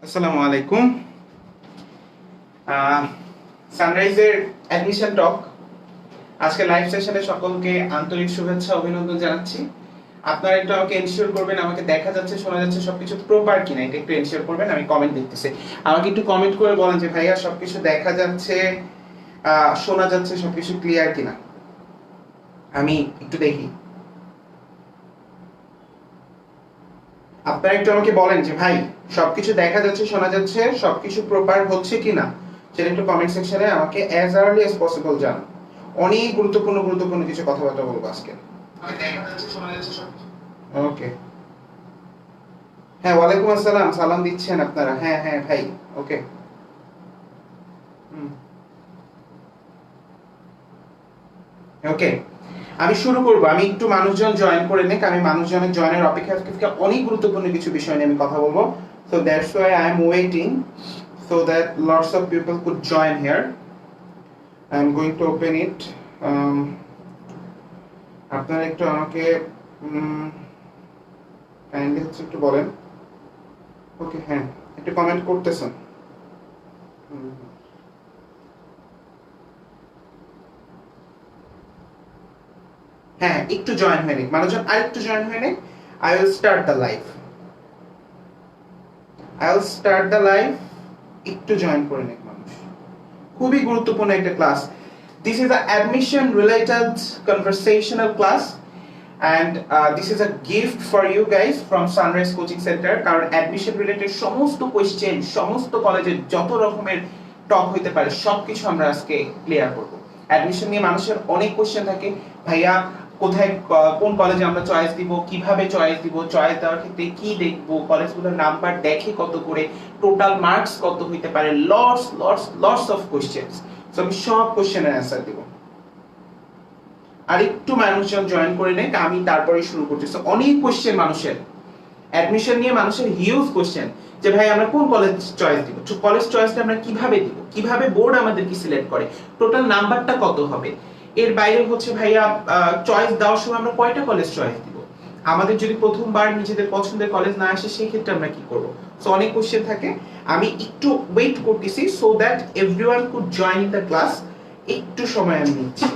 আসসালামু আলাইকুম। সানরাইজের অ্যাডমিশন টক আজকে লাইভ সেশনে সকলকে আন্তরিক শুভেচ্ছা অভিনন্দন জানাচ্ছি। আপনারা একটু আমাকে এনশিওর করবেন আমাকে দেখা যাচ্ছে শোনা যাচ্ছে সবকিছু প্রপার কিনা, এটা একটু এনশিওর করবেন। আমি কমেন্ট দেখতেছি, আমাকে একটু কমেন্ট করে বলেন যে ভাইয়া সবকিছু দেখা যাচ্ছে শোনা যাচ্ছে সবকিছু ক্লিয়ার কিনা, আমি একটু দেখি। আপনারা একটু আমাকে বলেন যে ভাই সবকিছু দেখা যাচ্ছে শোনা যাচ্ছে সবকিছু প্রপার হচ্ছে কিনা, সেটা একটু কমেন্ট সেকশনে আমাকে অ্যাজ আর্লি অ্যাজ পসিবল জানান। অনেক গুরুত্বপূর্ণ কিছু কথাবার্তা বলবো আজকে। দেখা যাচ্ছে শোনা যাচ্ছে সবকিছু ওকে। হ্যাঁ, ওয়ালাইকুম আসসালাম, সালাম দিচ্ছেন আপনারা? হ্যাঁ হ্যাঁ ভাই, ওকে। ওকে, আমি শুরু করব। আমি একটু মানুষজন জয়েন করে নিক, আমি মানুষজনের জয়েনের অপেক্ষা থেকে অনেক গুরুত্বপূর্ণ কিছু বিষয় নিয়ে আমি কথা বলবো। So that's Y I am waiting so that lots of people could join here. I'm going to open it. আপনারা একটু আমাকে কাইন্ডলি হচ্ছে একটু বলেন। ওকে, হ্যাঁ একটু কমেন্ট করতেছেন। হ্যাঁ একটু জয়েন হয়ে নিক মানুষজন, আর একটু জয়েন হয়ে নিক। I will start the live. একটু জয়েন করে নিক মানুষ। খুবই গুরুত্বপূর্ণ একটা class. This is a admission related conversational class and this is a gift for you guys from Sunrise Coaching Center. কারণ admission related সমস্ত কোশ্চেন, সমস্ত কলেজের যত রকমের টক হইতে পারে সবকিছু আমরা আজকে ক্লিয়ার করব। অ্যাডমিশন নিয়ে মানুষের অনেক কোশ্চেন থাকে, ভাইয়া কোথায় কোন কলেজে আমরা চয়েস দিব, কিভাবে চয়েস দিব, চয়েস দেওয়ার ক্ষেত্রে কি দেখব, কলেজগুলোর নাম্বার দেখে কত করে, টোটাল মার্কস কত হইতে পারে, লটস অফ কোশ্চেনস। সো আমি সব কোশ্চেনের অ্যান্সার দিব। আর একটু মানুষজন জয়েন করে নেয়, আমি তারপরে শুরু করতেছি। অনেক কোশ্চেন মানুষের অ্যাডমিশন নিয়ে, মানুষের হিউজ কোশ্চেন যে ভাই আমরা কোন কলেজ চয়েস দিব, কলেজ চয়েসটা আমরা কিভাবে দিব, কিভাবে বোর্ড আমাদের কি সিলেক্ট করে, টোটাল নাম্বারটা কত হবে, এর বাইরে হচ্ছে ভাইয়া চয়েস দেওয়ার সময় আমরা কয়টা কলেজ চয়েস দিব, আমাদের যদি প্রথমবার নিজেদের পছন্দের কলেজ না আসে সেই ক্ষেত্রে আমরা কি করব। সো অনেক কোশ্চেন থাকে, আমি একটু ওয়েট করতেছি so that everyone could join in the class. একটু সময় আমি নিচ্ছি,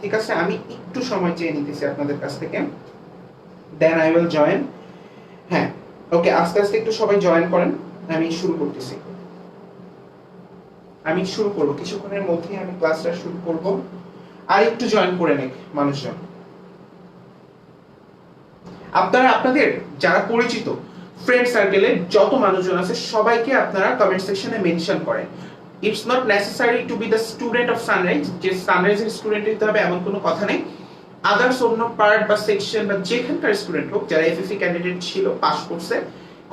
ঠিক আছে? আমি একটু সময় চেয়ে নিতেছি আপনাদের কাছ থেকে, দেন আই উইল জয়েন। হ্যাঁ ওকে, আস্তে আস্তে একটু সবাই জয়েন করেন, আমি শুরু করতেছি। আমি শুরু করব কিছুক্ষণের মধ্যেই, আমি ক্লাসটা শুরু করব। আর একটু জয়েন করে নিক মানুষজন। আপনারা আপনাদের যারা পরিচিত ফ্রেন্ড সার্কেলে যত মানুষজন আছে সবাইকে আপনারা কমেন্ট সেকশনে মেনশন করেন। It's not necessary to B the student of sunrise, যে সানরাইজের স্টুডেন্ট হতে হবে এমন কোনো কথা নেই। আদার্স অন্য পার্ট বা সেকশন বা যেখানকার স্টুডেন্ট হোক, যারা এফএসসি ক্যান্ডিডেট ছিল, পাস করছে,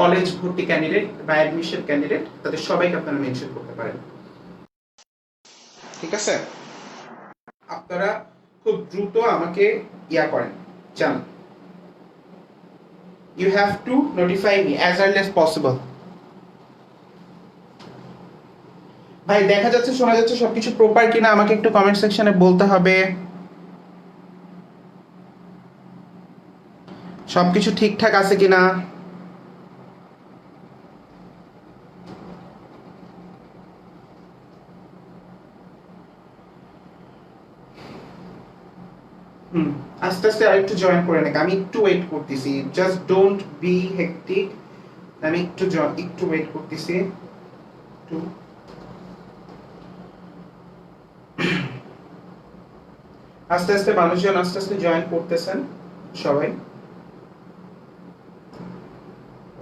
কলেজ ভর্তি ক্যান্ডিডেট বা অ্যাডমিশন ক্যান্ডিডেট, তাদের সবাইকে আপনারা মেনশন করতে পারেন, ঠিক আছে? আপনারা খুব দ্রুত আমাকে ইয়া করেন, জান। You have to notify me as early as possible. ভাই দেখা যাচ্ছে শোনা যাচ্ছে সবকিছু প্রপার কিনা আমাকে একটু কমেন্ট সেকশনে বলতে হবে। সবকিছু ঠিকঠাক আছে কিনা। আস্তে আস্তে আরেকটু জয়েন করে নেক, আমি একটু ওয়েট করতেছি, জাস্ট ডোন্ট বি হেক্টিক। আমি একটু ওয়েট করতেছি, একটু। আস্তে আস্তে মানুষজন আস্তে আস্তে জয়েন করতেছেন সবাই।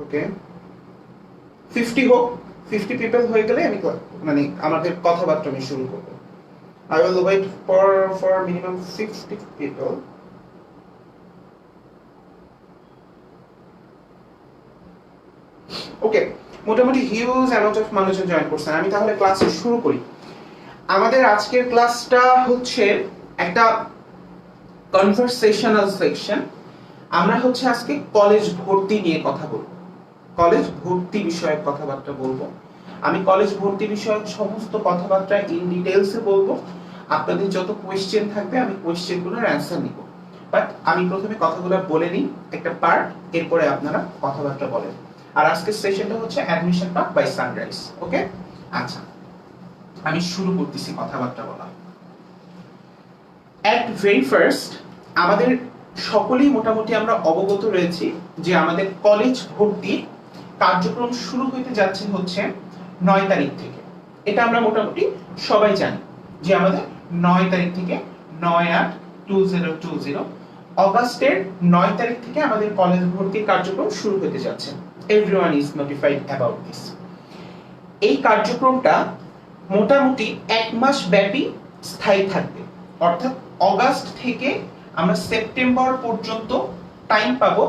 ওকে, 50 হোক, 50 পিপল হয়ে গেলে আমি মানে আমাদের কথাবার্তা আমি শুরু করব। I will wait for minimum 60 people. ওকে, মোটামুটি হিউজ অ্যামাউন্ট অফ মানুষজন জয়েন করছেন। আমি তাহলে ক্লাস শুরু করি। আমাদের আজকের ক্লাসটা হচ্ছে একটা কনভারসেশনাল সেকশন। আমরা হচ্ছে আজকে কলেজ ভর্তি নিয়ে কথা বলবো, কলেজ ভর্তি বিষয়ক কথাবার্তা বলবো। আমি কলেজ ভর্তি বিষয়ক সমস্ত কথাবার্তা ইন ডিটেইলসে বলবো। আপনাদের যত কোয়েশ্চেন থাকবে আমি কোয়েশ্চেনগুলোর অ্যান্সার নিব, বাট আমি প্রথমে কথাগুলো বলে নিই একটা পার্ট, এরপরে আপনারা কথাবার্তা বলেন। আর আজকের সেশনটা হচ্ছে অ্যাডমিশন পাক বাই সানরাইজ। ওকে, আচ্ছা আমি শুরু করতেছি কথাবার্তা বলা। এট ভেরি ফার্স্ট আমাদের সকলেই মোটামুটি আমরা অবগত রয়েছি যে আমাদের কলেজ ভর্তির কার্যক্রম শুরু হইতে যাচ্ছে হচ্ছে 9 তারিখ থেকে। এটা আমরা মোটামুটি সবাই জানি যে আমাদের 9 তারিখ থেকে 9/8/2020 অগাস্টের 9 তারিখ থেকে আমাদের কলেজ ভর্তির কার্যক্রম শুরু হতে যাচ্ছে। Everyone is notified about this. এই কার্যক্রমটা মোটামুটি 1 মাস ব্যাপী স্থায়ী থাকবে, অর্থাৎ অগাস্ট থেকে আমরা সেপ্টেম্বর পর্যন্ত টাইম পাবো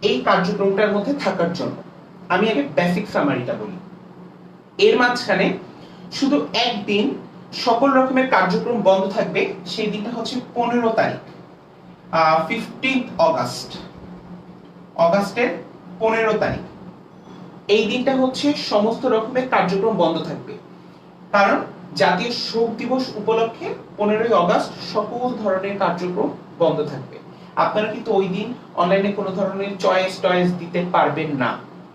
এই কার্যক্রমটার মধ্যে থাকার জন্য। আমি আগে বেসিক সামারিটা বলি। এর মাঝখানে শুধু একদিন সকল রকমের কার্যক্রম বন্ধ থাকবে, সেই দিনটা হচ্ছে 15 তারিখ, 15th অগাস্ট, অগাস্টের 15 তারিখ। এই দিনটা হচ্ছে সমস্ত রকমের কার্যক্রম বন্ধ থাকবে, কারণ জাতীয় শোক দিবস উপলক্ষে 15ই অগাস্ট সকল ধরনের কার্যক্রম বন্ধ থাকবে। আপনারা কিন্তু ওই দিন অনলাইনে কোনো ধরনের চয়েস দিতে পারবেন না,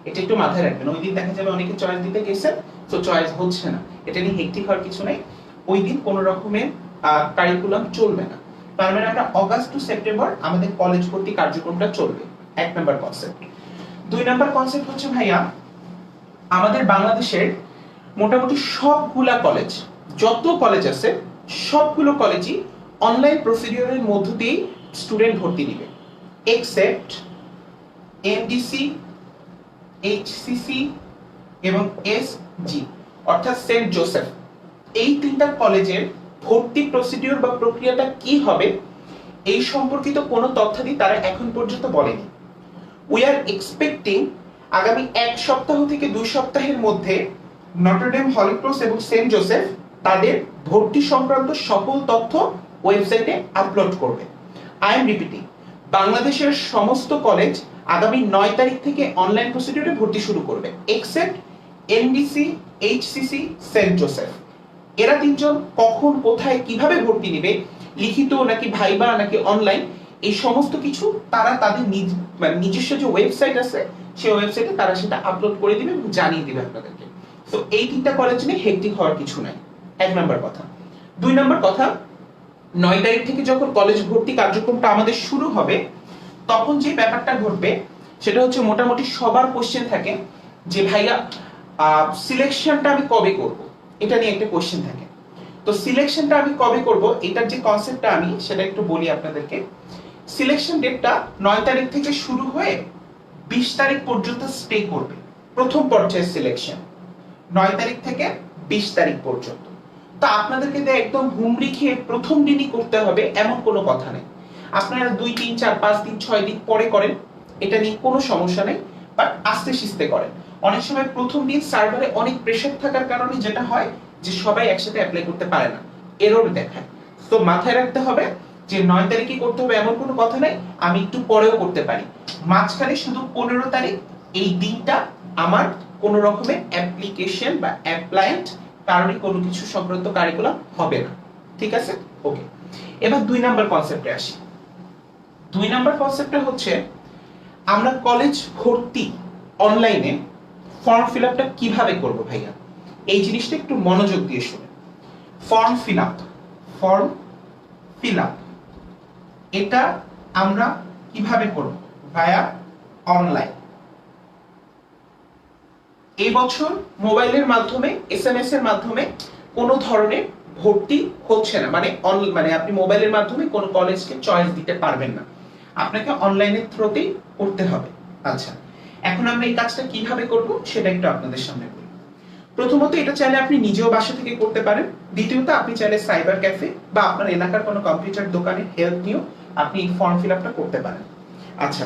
এটা একটু মাথায় রাখবেন। ওই দিন দেখা যাবে অনেকে চয়েস দিতে গেছেন, তো চয়েস হচ্ছে না, এটা নিয়ে হেক্টিক হওয়ার কিছু নাই। ওই দিন কোনো রকমের কারিকুলাম চলবে না। তার মানে আমরা অগাস্ট টু সেপ্টেম্বর আমাদের কলেজ ভর্তি কার্যক্রমটা চলবে, 1 নাম্বার কনসেপ্ট। 2 নাম্বার কনসেপ্ট হচ্ছে ভাইয়া, আমাদের বাংলাদেশের মোটামুটি সবগুলা কলেজ, যত কলেজ আছে সবগুলো কলেজই অনলাইন প্রসিডিউরের মধ্য দিয়ে স্টুডেন্ট ভর্তি দিবে, এক্সেপ্ট এনডিসি, এইচসিসি এবং এসজি অর্থাৎ সেন্ট জোসেফ। এই তিনটা কলেজের ভর্তি প্রসিডিউর বা প্রক্রিয়াটা কি হবে এই সম্পর্কিত কোনো তথ্যাদি তারা এখন পর্যন্ত বলেনি। উই আর এক্সপেক্টিং আগামী 1 সপ্তাহ থেকে 2 সপ্তাহের মধ্যে নটরডেম, হলি ক্রস এবং সেন্ট জোসেফ তাদের ভর্তি সংক্রান্ত সকল তথ্য ওয়েবসাইটে আপলোড করবে। আই এম রিপিটিং, বাংলাদেশের সমস্ত কলেজ আগামী 9 তারিখ থেকে অনলাইন প্রসিডিউরে ভর্তি শুরু করবে, except NDC, HCC, Saint Joseph. এরা তিনজন কখন, কোথায়, কিভাবে ভর্তি নেবে, লিখিত নাকি ভাইবা নাকি অনলাইন, এই সমস্ত কিছু তারা তাদের নিজস্ব যে ওয়েবসাইট আছে সেই ওয়েবসাইটে তারা সেটা আপলোড করে দিবে এবং জানিয়ে দিবে আপনাদেরকে। তো এই তিনটা কলেজ নিয়ে হেক্টিক হওয়ার কিছু নাই, 1 নাম্বার কথা। 2 নাম্বার কথা, 9 তারিখ থেকে যখন কলেজ ভর্তি কার্যক্রমটা আমাদের শুরু হবে তখন যে ব্যাপারটা ঘটবে সেটা হচ্ছে মোটামুটি সবার কোশ্চেন থাকে যে ভাইয়া সিলেকশনটা আমি কবে করব, এটা নিয়ে একটা কোশ্চেন থাকে। তো সিলেকশনটা আমি কবে করব এটার যে কনসেপ্টটা আমি সেটা একটু বলি আপনাদেরকে। সিলেকশন ডেটটা 9 তারিখ থেকে শুরু হয়ে 20 তারিখ পর্যন্ত স্টে করবে। প্রথম পর্যায়ের সিলেকশন 9 তারিখ থেকে 20 তারিখ পর্যন্ত। তো আপনাদেরকে একদম হুমড়ি খেয়ে প্রথম দিনই করতে হবে এমন কোনো কথা নেই। আপনারা 2, 3, 4, 5 দিন, 6 দিন পরে করেন, এটা নিয়ে কোনো সমস্যা নেই, বাট আস্তে শিস্তে করেন। অনেক সময় প্রথম দিন সার্ভারে অনেক প্রেসার থাকার কারণে যেটা হয় যে সবাই একসাথে অ্যাপ্লাই করতে পারে না, এরর দেখায়। তো মাথায় রাখতে হবে যে 9 তারিখে করতে হবে এমন কোনো কথা নাই, আমি একটু পরেও করতে পারি। মাঝখানে শুধু 15 তারিখ এই দিনটা আমার কোনো রকমের অ্যাপ্লিকেশন বা অ্যাপ্লায়েন্ট কারণে কোনো কিছু সংক্রান্ত কারিকুলাম হবে না, ঠিক আছে? ওকে, এবার 2 নাম্বার কনসেপ্টে আসি। 2 নাম্বার কনসেপ্টটা হচ্ছে আমরা কলেজ ভর্তি অনলাইনে ফর্ম ফিল আপটা কিভাবে করব ভাইয়া, এই জিনিসটা একটু মনোযোগ দিয়ে শুনুন। ফর্ম ফিল আপ এটা আমরা কিভাবে করব? ভায়া অনলাইন। এই বছর মোবাইলের মাধ্যমে, এসএমএস এর মাধ্যমে কোনো ধরনের ভর্তি হচ্ছে না, মানে আপনি মোবাইলের মাধ্যমে কোনো কলেজকে চয়েস দিতে পারবেন না, আপনাকে অনলাইনের থ্রুতেই করতে হবে। আচ্ছা, এখন আমরা এই কাজটা কিভাবে করব সেটা একটু আপনাদের সামনে বলি। প্রথমত এটা চাইলে আপনি নিজেও বাসা থেকে করতে পারেন। দ্বিতীয়ত আপনি চাইলে সাইবার ক্যাফে বা আপনার এলাকার কোনো কম্পিউটার দোকানে হেল্প নিয়েও আপনি এই ফর্ম ফিল আপটা করতে পারেন। আচ্ছা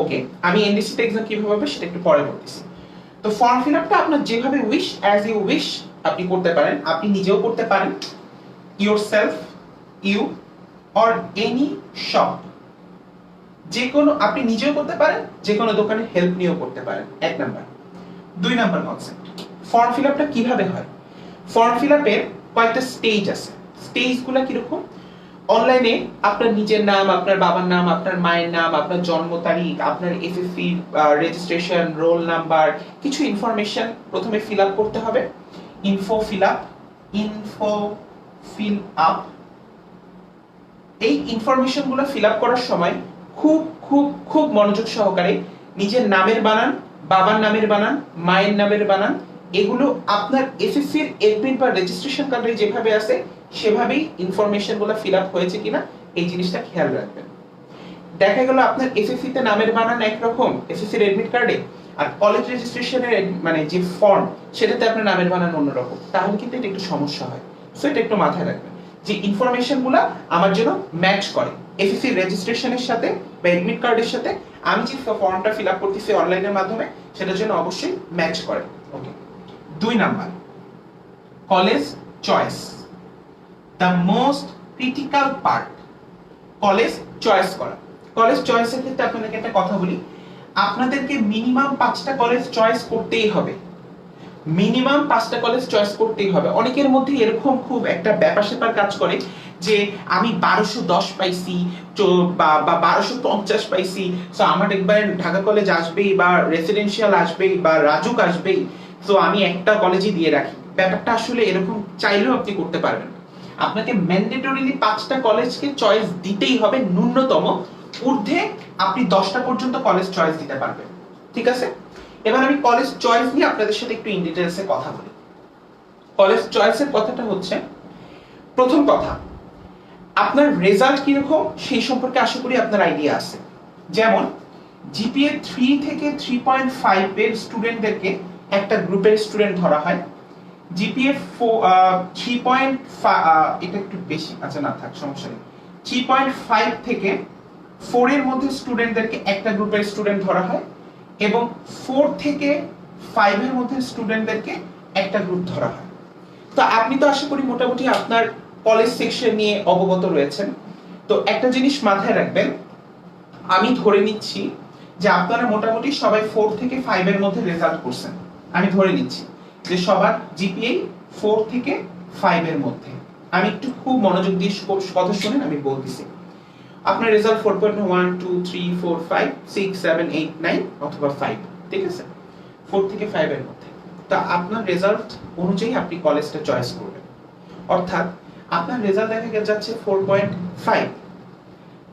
ওকে, আমি এনডিসি তে এক্সাম কিভাবে হবে সেটা একটু পরে বলতেছি। তো ফর্ম ফিল আপটা আপনার যেভাবে উইশ, অ্যাজ ইউ উইশ আপনি করতে পারেন। আপনি নিজেও করতে পারেন, yourself, you or any shop, যে কোনো, আপনি নিজেও করতে পারেন, যে কোনো দোকানে হেল্প নিয়েও করতে পারেন, 1 number. 2 number concept, form fill আপটা কিভাবে হয়। ফর্ম ফিল আপের কয়েকটা স্টেজ আছে। স্টেজগুলো কিরকম? অনলাইনে আপনার নিজের নাম, আপনার বাবার নাম, আপনার মায়ের নাম, আপনার জন্ম তারিখ, আপনার এসএসসি রেজিস্ট্রেশন, রোল নাম্বার, কিছু ইনফরমেশন প্রথমে ফিল আপ করতে হবে। Info fill up. এই ইনফরমেশন গুলো ফিল আপ করার সময় খুব খুব খুব মনোযোগ সহকারে নিজের নামের বানান, বাবার নামের বানান, মায়ের নামের বানান, এগুলো আপনার এসএসসির এডমিট বা রেজিস্ট্রেশন কার্ডে যেভাবে আছে সেভাবেই ইনফরমেশন গুলো ফিল আপ হয়েছে কিনা এই জিনিসটা খেয়াল রাখবেন। দেখা গেল আপনার এসএসসি তে নামের বানান একরকম এসএসসির এডমিট কার্ডে, আর কলেজ রেজিস্ট্রেশনের মানে যে ফর্ম সেটাতে আপনার নামের বানান অন্যরকম, তাহলে কিন্তু এটা একটু সমস্যা হয়। সো এটা একটু মাথায় রাখবেন যে ইনফরমেশন গুলা আমার জন্য ম্যাচ করে এসএসসি রেজিস্ট্রেশনের সাথে বা এডমিট কার্ডের সাথে, আমি যে ফর্মটা ফিল আপ করতেছি অনলাইনের মাধ্যমে সেটার জন্য অবশ্যই ম্যাচ করে। ওকে, 2 number, college choice, the most critical part. College choice করা। কলেজ চয়েসের ক্ষেত্রে আপনাদেরকে একটা কথা বলি, আপনাদেরকে মিনিমাম 5টা কলেজ চয়েস করতেই হবে। মিনিমাম 5টা কলেজ চয়েস করতেই হবে। অনেকের মধ্যে এরকম খুব একটা ব্যাপার স্যাপার কাজ করে যে আমি 1210 পাইছি বা 1250 পাইছি, সো আমার একবার ঢাকা কলেজ আসবেই বা রেসিডেন্সিয়াল আসবেই বা রাজুক আসবেই, সো আমি একটা কলেজই দিয়ে রাখি। ব্যাপারটা আসলে এরকম চাইলেও আপনি করতে পারবেন না। আপনাকে ম্যান্ডেটরিলি 5টা কলেজকে চয়েস দিতেই হবে ন্যূনতম, ঊর্ধ্বে আপনি 10টা পর্যন্ত কলেজ চয়েস দিতে পারবেন। ঠিক আছে, এবার আমি কলেজ চয়েস নিয়ে আপনাদের সাথে একটু ইন ডিটেইলসে কথা বলি। কলেজ চয়েসের কথাটা হচ্ছে, প্রথম কথা, আপনার রেজাল্ট কিরকম সেই সম্পর্কে আশা করি আপনার আইডিয়া আছে। যেমন জিপিএ 3 থেকে 3.5 এর স্টুডেন্টদেরকে একটা গ্রুপের স্টুডেন্ট ধরা হয়। জিপিএ 3.5 এটা একটু বেশি, আচ্ছা না থাক সমস্যা নেই, 3.5 থেকে 4 এর মধ্যে স্টুডেন্টদেরকে একটা গ্রুপের স্টুডেন্ট ধরা হয়, এবং 4 থেকে 5 এর মধ্যে স্টুডেন্টদেরকে একটা গ্রুপ ধরা হয়। তো আপনি তো আশা করি মোটামুটি আপনার কলেজ সেকশন নিয়ে অবগত রয়েছেন। তো একটা জিনিস মাথায় রাখবেন, আমি ধরে নিচ্ছি যে আপনারা মোটামুটি সবাই 4 থেকে 5 এর মধ্যে রেজাল্ট করছেন। আমি ধরে নিচ্ছি যে সবার জিপিএ 4 থেকে 5 এর মধ্যে। আমি একটু খুব মনোযোগ দিয়ে কথা শুনেন, আমি বলতেছি। আপনার রেজাল্ট 4.1 2 3 4 5 6 7 8 9 অথবা 5, ঠিক আছে, 4 থেকে 5 এর মধ্যে। তো আপনার রেজাল্ট অনুযায়ী আপনি কলেজটা চয়েস করবেন। অর্থাৎ আপনার রেজাল্ট দেখা যাচ্ছে 4.5,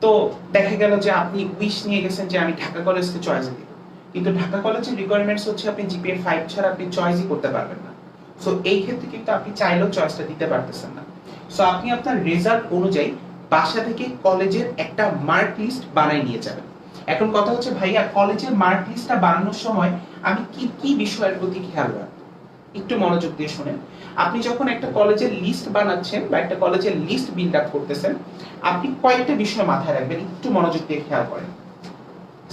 তো দেখা গেল যে আপনি উইশ নিয়ে গেছেন যে আমি ঢাকা কলেজকে চয়েস দিব, কিন্তু ঢাকা কলেজের রিকোয়ারমেন্টস হচ্ছে আপনি জিপিএ 5 ছাড়া আপনি চয়েসই করতে পারবেন না। সো এই ক্ষেত্রে কিন্তু আপনি চাইলেও চয়েসটা দিতে পারতেছেন না। সো আপনি আপনার রেজাল্ট অনুযায়ী বাসা থেকে কলেজের একটা মার্ক লিস্ট বানাই নিয়ে যাবেন। এখন কথা হচ্ছে ভাইয়া কলেজের মার্ক লিস্টটা বানানোর সময় আমি কি কি বিষয়ের প্রতি খেয়াল রাখবো, একটু মনোযোগ দিয়ে শুনেন। আপনি যখন একটা কলেজের লিস্ট বানাচ্ছেন বা একটা কলেজের লিস্ট বিল্ড আপ করতেছেন, আপনি কয়েকটা বিষয় মাথায় রাখবেন, একটু মনোযোগ দিয়ে খেয়াল করেন।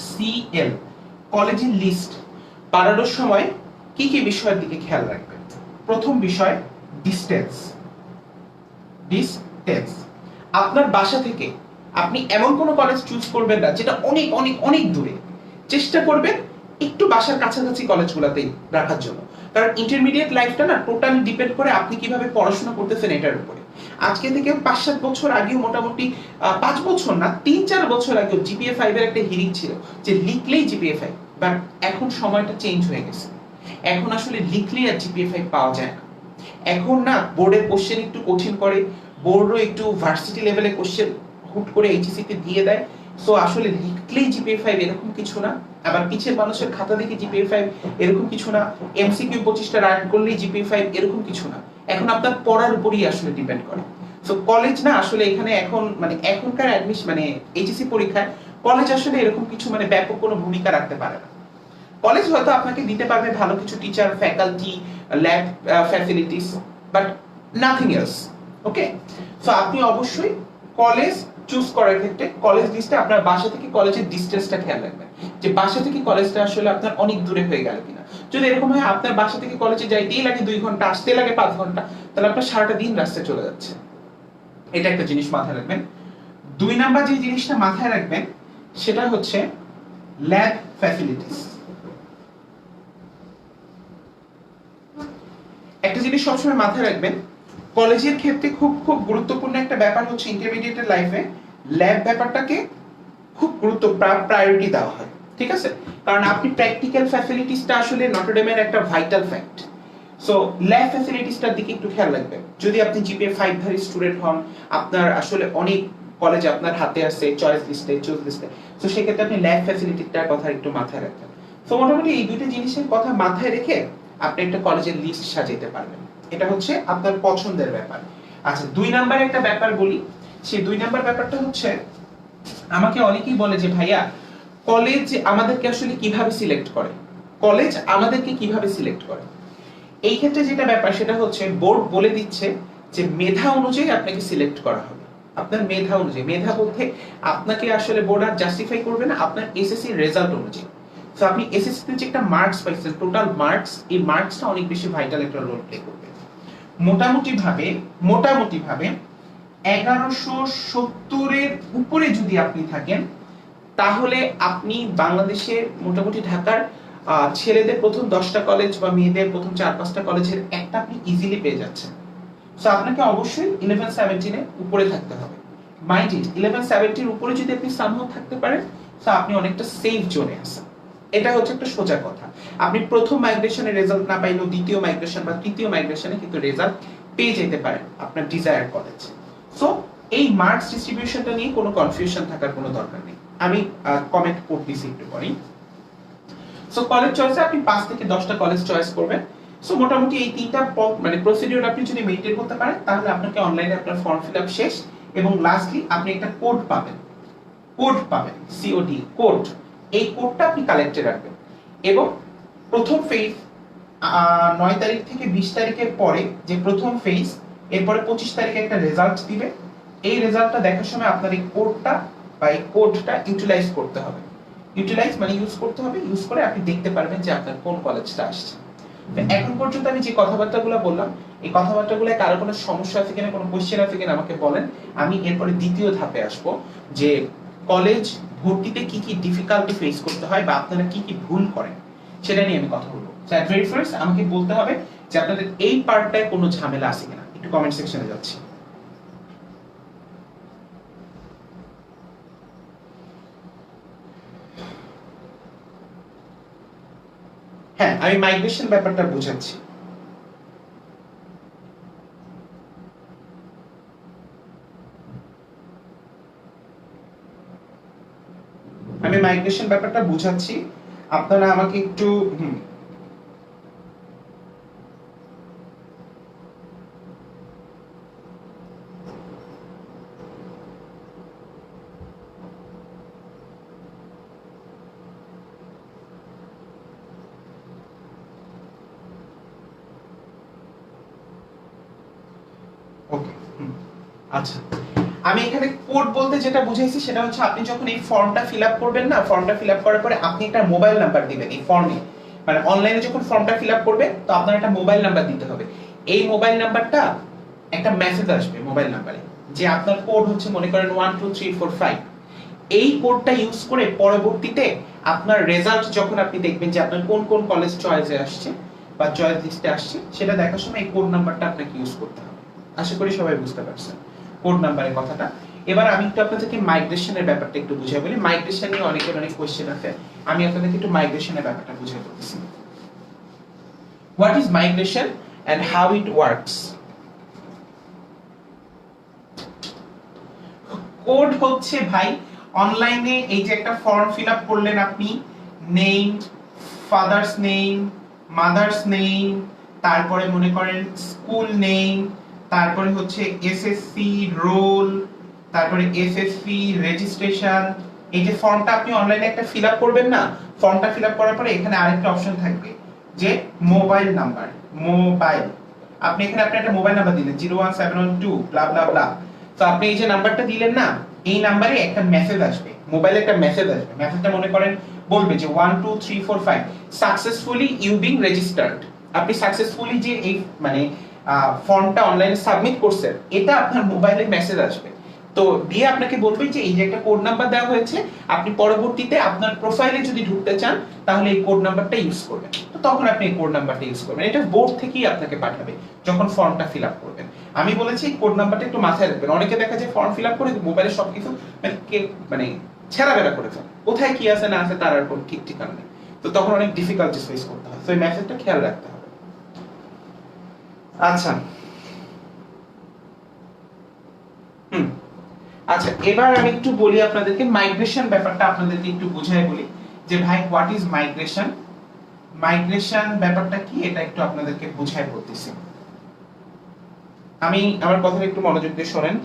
সিএল, কলেজের লিস্ট বানানোর সময় কি কি বিষয়ের দিকে খেয়াল রাখবেন? প্রথম বিষয় ডিসটেন্স। আপনার বাসা থেকে আপনি এমন কোন কলেজ চুজ করবেন না যেটা অনেক অনেক অনেক দূরে। চেষ্টা করবেন একটু বাসার কাছাকাছি কলেজগুলোতেই রাখার জন্য, কারণ ইন্টারমিডিয়েট লাইফটা না টোটালি ডিপেন্ড করে আপনি কিভাবে পড়াশোনা করতেছেন এটার উপরে। আজকে থেকে 5-7 বছর আগেও মোটামুটি 5 বছর না 3-4 বছর আগেও জিপিএ 5 এর একটা হিড়িক ছিল যে লিখলেই জিপিএ 5, বাট এখন সময়টা চেঞ্জ হয়ে গেছে। এখন আসলে লিখলেই আর জিপিএ 5 পাওয়া যায় না। এখন না বোর্ডের কোশ্চেন একটু কঠিন করে, বোর্ডও একটু ভার্সিটি লেভেলে কোশ্চেন হুট করে এইচএসসি তে দিয়ে দেয়। সো আসলে লিখলেই জিপিএ 5 এরকম কিছু না, আবার পিছের মানুষের খাতা দেখে জিপিএ 5 এরকম কিছু না, এমসিকিউ 25টা রাইট করলেই জিপিএ 5 এরকম কিছু না। এখন আপনার পড়ার উপরই আসলে ডিপেন্ড করে। সো কলেজ না আসলে এখানে এখন মানে এখনকার অ্যাডমিশন মানে এইচএসসি পরীক্ষায় কলেজ আসলে এরকম কিছু মানে ব্যাপক কোনো ভূমিকা রাখতে পারে না। কলেজ হয়তো আপনাকে দিতে পারবে ভালো কিছু teacher, faculty, lab facilities, but nothing else. Okay, so আপনি অবশ্যই কলেজ চুজ করার ক্ষেত্রে কলেজ লিস্টে আপনার বাসা থেকে কলেজের ডিসটেন্সটা খেয়াল রাখবেন, যে বাসা থেকে কলেজটা আসলে আপনার অনেক দূরে হয়ে গেল কিনা। যদি এরকম হয় আপনার বাসা থেকে কলেজে যাইতেই লাগে 2 ঘন্টা, আসতে লাগে 5 ঘন্টা, তাহলে আপনার সারাটা দিন রাস্তায় চলে যাচ্ছে। এটা একটা জিনিস মাথায় রাখবেন। 2 নাম্বার যে জিনিসটা মাথায় রাখবেন সেটা হচ্ছে ল্যাব ফ্যাসিলিটিস। একটা জিনিস সবসময় মাথায় রাখবেন, কলেজের ক্ষেত্রে খুব খুব গুরুত্বপূর্ণ একটা ব্যাপার হচ্ছে ইন্টারমিডিয়েটের লাইফে ল্যাব ব্যাপারটাকে খুব প্রায়োরিটি দেওয়া হয়, ঠিক আছে? কারণ আপনি প্র্যাকটিক্যাল ফ্যাসিলিটিসটা আসলে নটরডেমের একটা ভাইটাল ফ্যাক্ট। সো ল্যাব ফ্যাসিলিটিসটার দিকে একটু খেয়াল রাখবেন। যদি আপনি জিপিএ 5 ধারী স্টুডেন্ট হন, আপনার আসলে অনেক কলেজ আপনার হাতে আছে চয়েস লিস্টে, চুজ লিস্টে, সো সেক্ষেত্রে আপনি ল্যাব ফ্যাসিলিটিটার কথা একটু মাথায় রাখবেন। সো মোটামুটি এই দুটো জিনিসের কথা মাথায় রেখে আপনি একটা কলেজের লিস্ট সাজাতে পারবেন। এটা হচ্ছে আপনার পছন্দের ব্যাপার। আচ্ছা, 2 নাম্বারে একটা ব্যাপার বলি। সেই 2 নাম্বার ব্যাপারটা হচ্ছে, আমাকে অনেকেই বলে যে ভাইয়া কলেজ আমাদেরকে আসলে কিভাবে সিলেক্ট করে, কলেজ আমাদেরকে কিভাবে সিলেক্ট করে। এই ক্ষেত্রে যেটা ব্যাপার সেটা হচ্ছে বোর্ড বলে দিচ্ছে যে মেধা অনুযায়ী আপনাকে সিলেক্ট করা হবে। আপনার মেধা অনুযায়ী, মেধা বলতে আপনাকে আসলে বোর্ড আর জাস্টিফাই করবে না, আপনার এসএসসি রেজাল্ট অনুযায়ী। তো আপনি এসএসসি তে যে একটা মার্কস পাইছেন, টোটাল মার্কস, এই মার্কসটা অনেক বেশি ভাইটাল একটা রোল প্লে করবে। মোটামুটি ভাবে 1170 এর উপরে যদি আপনি থাকেন, তাহলে আপনি বাংলাদেশের মোটামুটি ঢাকার ছেলেদের প্রথম 10টা কলেজ বা মেয়েদের প্রথম 4-5টা কলেজের একটা আপনি ইজিলি পেয়ে যাচ্ছেন। সো আপনাকে অবশ্যই 11-17 এর উপরে থাকতে হবে। মাইন্ড ইট, 11-17 এর উপরে যদি আপনি সামহাও থাকতে পারেন, সো আপনি অনেকটা সেফ জোনে আছেন। এটা হচ্ছে একটা সোজা কথা। আপনি প্রথম মাইগ্রেশনের রেজাল্ট না পাইলেও দ্বিতীয় মাইগ্রেশন বা তৃতীয় মাইগ্রেশনে কিন্তু রেজাল্ট পেয়ে যেতে পারেন আপনার ডিজায়ার কলেজ। সো এই মার্কস ডিস্ট্রিবিউশনটা নিয়ে কোনো কনফিউশন থাকার কোনো দরকার নেই। আমি কমেন্ট করতেছি একটু পরেই। সো কলেজ চয়েসে আপনি 5 থেকে 10টা কলেজ চয়েস করবেন। সো মোটামুটি এই তিনটা মানে প্রসিডিউর আপনি যদি মেইনটেইন করতে পারেন, তাহলে আপনাকে অনলাইনে আপনার ফর্ম ফিলআপ শেষ, এবং লাস্টলি আপনি একটা কোড পাবেন, সিওডি কোড। এই কোডটা আপনি কালেক্টে রাখবেন, এবং প্রথম ফেজ 9 তারিখ থেকে 20 তারিখের পরে যে প্রথম ফেজ, এরপরে 25 তারিখে একটা রেজাল্ট দিবে। এই রেজাল্টটা দেখার সময় আপনার এই কোডটা বা এই কোডটা ইউটিলাইজ করতে হবে। ইউটিলাইজ মানে ইউজ করতে হবে, ইউজ করে আপনি দেখতে পারবেন যে আপনার কোন কলেজটা আসছে। এখন পর্যন্ত আমি যে কথাবার্তাগুলো বললাম, এই কথাবার্তাগুলো কারো কোনো সমস্যা আছে কিনা, কোনো কোশ্চেন আছে কিনা আমাকে বলেন। আমি এরপরে দ্বিতীয় ধাপে আসবো, যে কলেজ ভর্তিতে কি কি ডিফিকাল্টি ফেস করতে হয় বা আপনারা কি কি ভুল করেন সেটা নিয়ে আমি কথা বলবো। সো এট ভেরি ফার্স্ট আমাকে বলতে হবে যে আপনাদের এই পার্টটায় কোনো ঝামেলা আছে কিনা। একটু কমেন্ট সেকশনে যাচ্ছি। হ্যাঁ, আমি মাইগ্রেশন ব্যাপারটা বুঝাচ্ছি। আমি মাইগ্রেশন ব্যাপারটা বুঝাচ্ছি, আপনারা আমাকে একটু ওকে। আচ্ছা, আমি এখানে কোড বলতে যেটা বুঝাইছি সেটা হচ্ছে, আপনি যখন এই ফর্মটা ফিলআপ করবেন না, ফর্মটা ফিলআপ করার পরে আপনি একটা মোবাইল নাম্বার দিবেন এই ফর্মে। মানে অনলাইনে যখন ফর্মটা ফিলআপ করবেন, তো আপনার একটা মোবাইল নাম্বার দিতে হবে। এই মোবাইল নাম্বারটা, একটা মেসেজ আসবে মোবাইল নাম্বারে যে আপনার কোড হচ্ছে মনে করেন 12345। এই কোডটা ইউজ করে পরবর্তীতে আপনার রেজাল্ট যখন আপনি দেখবেন যে আপনার কোন কোন কলেজ চয়েসে আসছে বা চয়েস লিস্টে আসছে, সেটা দেখার সময় এই কোড নাম্বারটা আপনাকে ইউজ করতে হবে। আশা করি সবাই বুঝতে পারছেন কোড নাম্বারের কথাটা। এবার আমি একটু আপনাদেরকে মাইগ্রেশনের ব্যাপারটা একটু বুঝিয়ে বলি। মাইগ্রেশন নিয়ে অনেকের অনেক কোশ্চেন আছে, আমি আপনাদেরকে একটু মাইগ্রেশনের ব্যাপারটা বুঝিয়ে বলতেছি। What is migration and how it works. Code হচ্ছে ভাই, অনলাইনে এই যে একটা ফর্ম ফিলআপ করলেন আপনি, name, father's name, mother's name, তারপরে মনে করেন স্কুল নেম, তারপরে হচ্ছে এসএসসি রোল, তারপরে এসএসসি রেজিস্ট্রেশন। এই যে ফর্মটা আপনি অনলাইনে একটা ফিলআপ করবেন না, ফর্মটা ফিলআপ করার পরে এখানে আরেকটা অপশন থাকবে যে মোবাইল নাম্বার। মোবাইল, আপনি এখানে আপনি একটা মোবাইল নাম্বার দিলেন 01712 ব্লা ব্লা ব্লা। তো আপনি এই যে নাম্বারটা দিলেন না, এই নাম্বারে একটা মেসেজ আসবে, মোবাইলে একটা মেসেজ আসবে। মেসেজটা মনে করেন বলবে যে 12345 সাকসেসফুলি ইউ বিং রেজিস্টার্ড। আপনি সাকসেসফুলি যে এই মানে ফর্মটা অনলাইনে সাবমিট করছেন, এটা আপনার মোবাইলে মেসেজ আসবে। তো দিয়ে আপনাকে বলবে যে এই যে একটা কোড নাম্বার দেওয়া হয়েছে, আপনি পরবর্তীতে আপনার প্রোফাইলে যদি ঢুকতে চান তাহলে এই কোড নাম্বারটা ইউজ করবেন। তো তখন আপনি কোড নাম্বারটা ইউজ করবেন। এটা বোর্ড থেকেই আপনাকে পাঠাবে যখন ফর্মটা ফিল আপ করবেন। আমি বলেছি কোড নাম্বারটা একটু মাথায় রাখবেন। অনেকে দেখা যায় ফর্ম ফিল আপ করে মোবাইলে সবকিছু মানে ছেঁড়াবেড়া করে ফেলে, কোথায় কি আছে না আছে তার আর কোনো ঠিক ঠিকানা নেই। তো তখন অনেক ডিফিকাল্টিস ফেস করতে হয়। তো এই মেসেজটা খেয়াল রাখতে হবে। আচ্ছা আচ্ছা, এবার আমি একটু বলি আপনাদেরকে মাইগ্রেশন ব্যাপারটা আপনাদেরকে একটু বুঝাই বলি যে ভাই হোয়াট ইজ মাইগ্রেশন। মাইগ্রেশন ব্যাপারটা কি এটা একটু আপনাদেরকে বুঝাই বলতেছি। আমি আমার কথাটা একটু মনোযোগ দিয়ে শোনেন।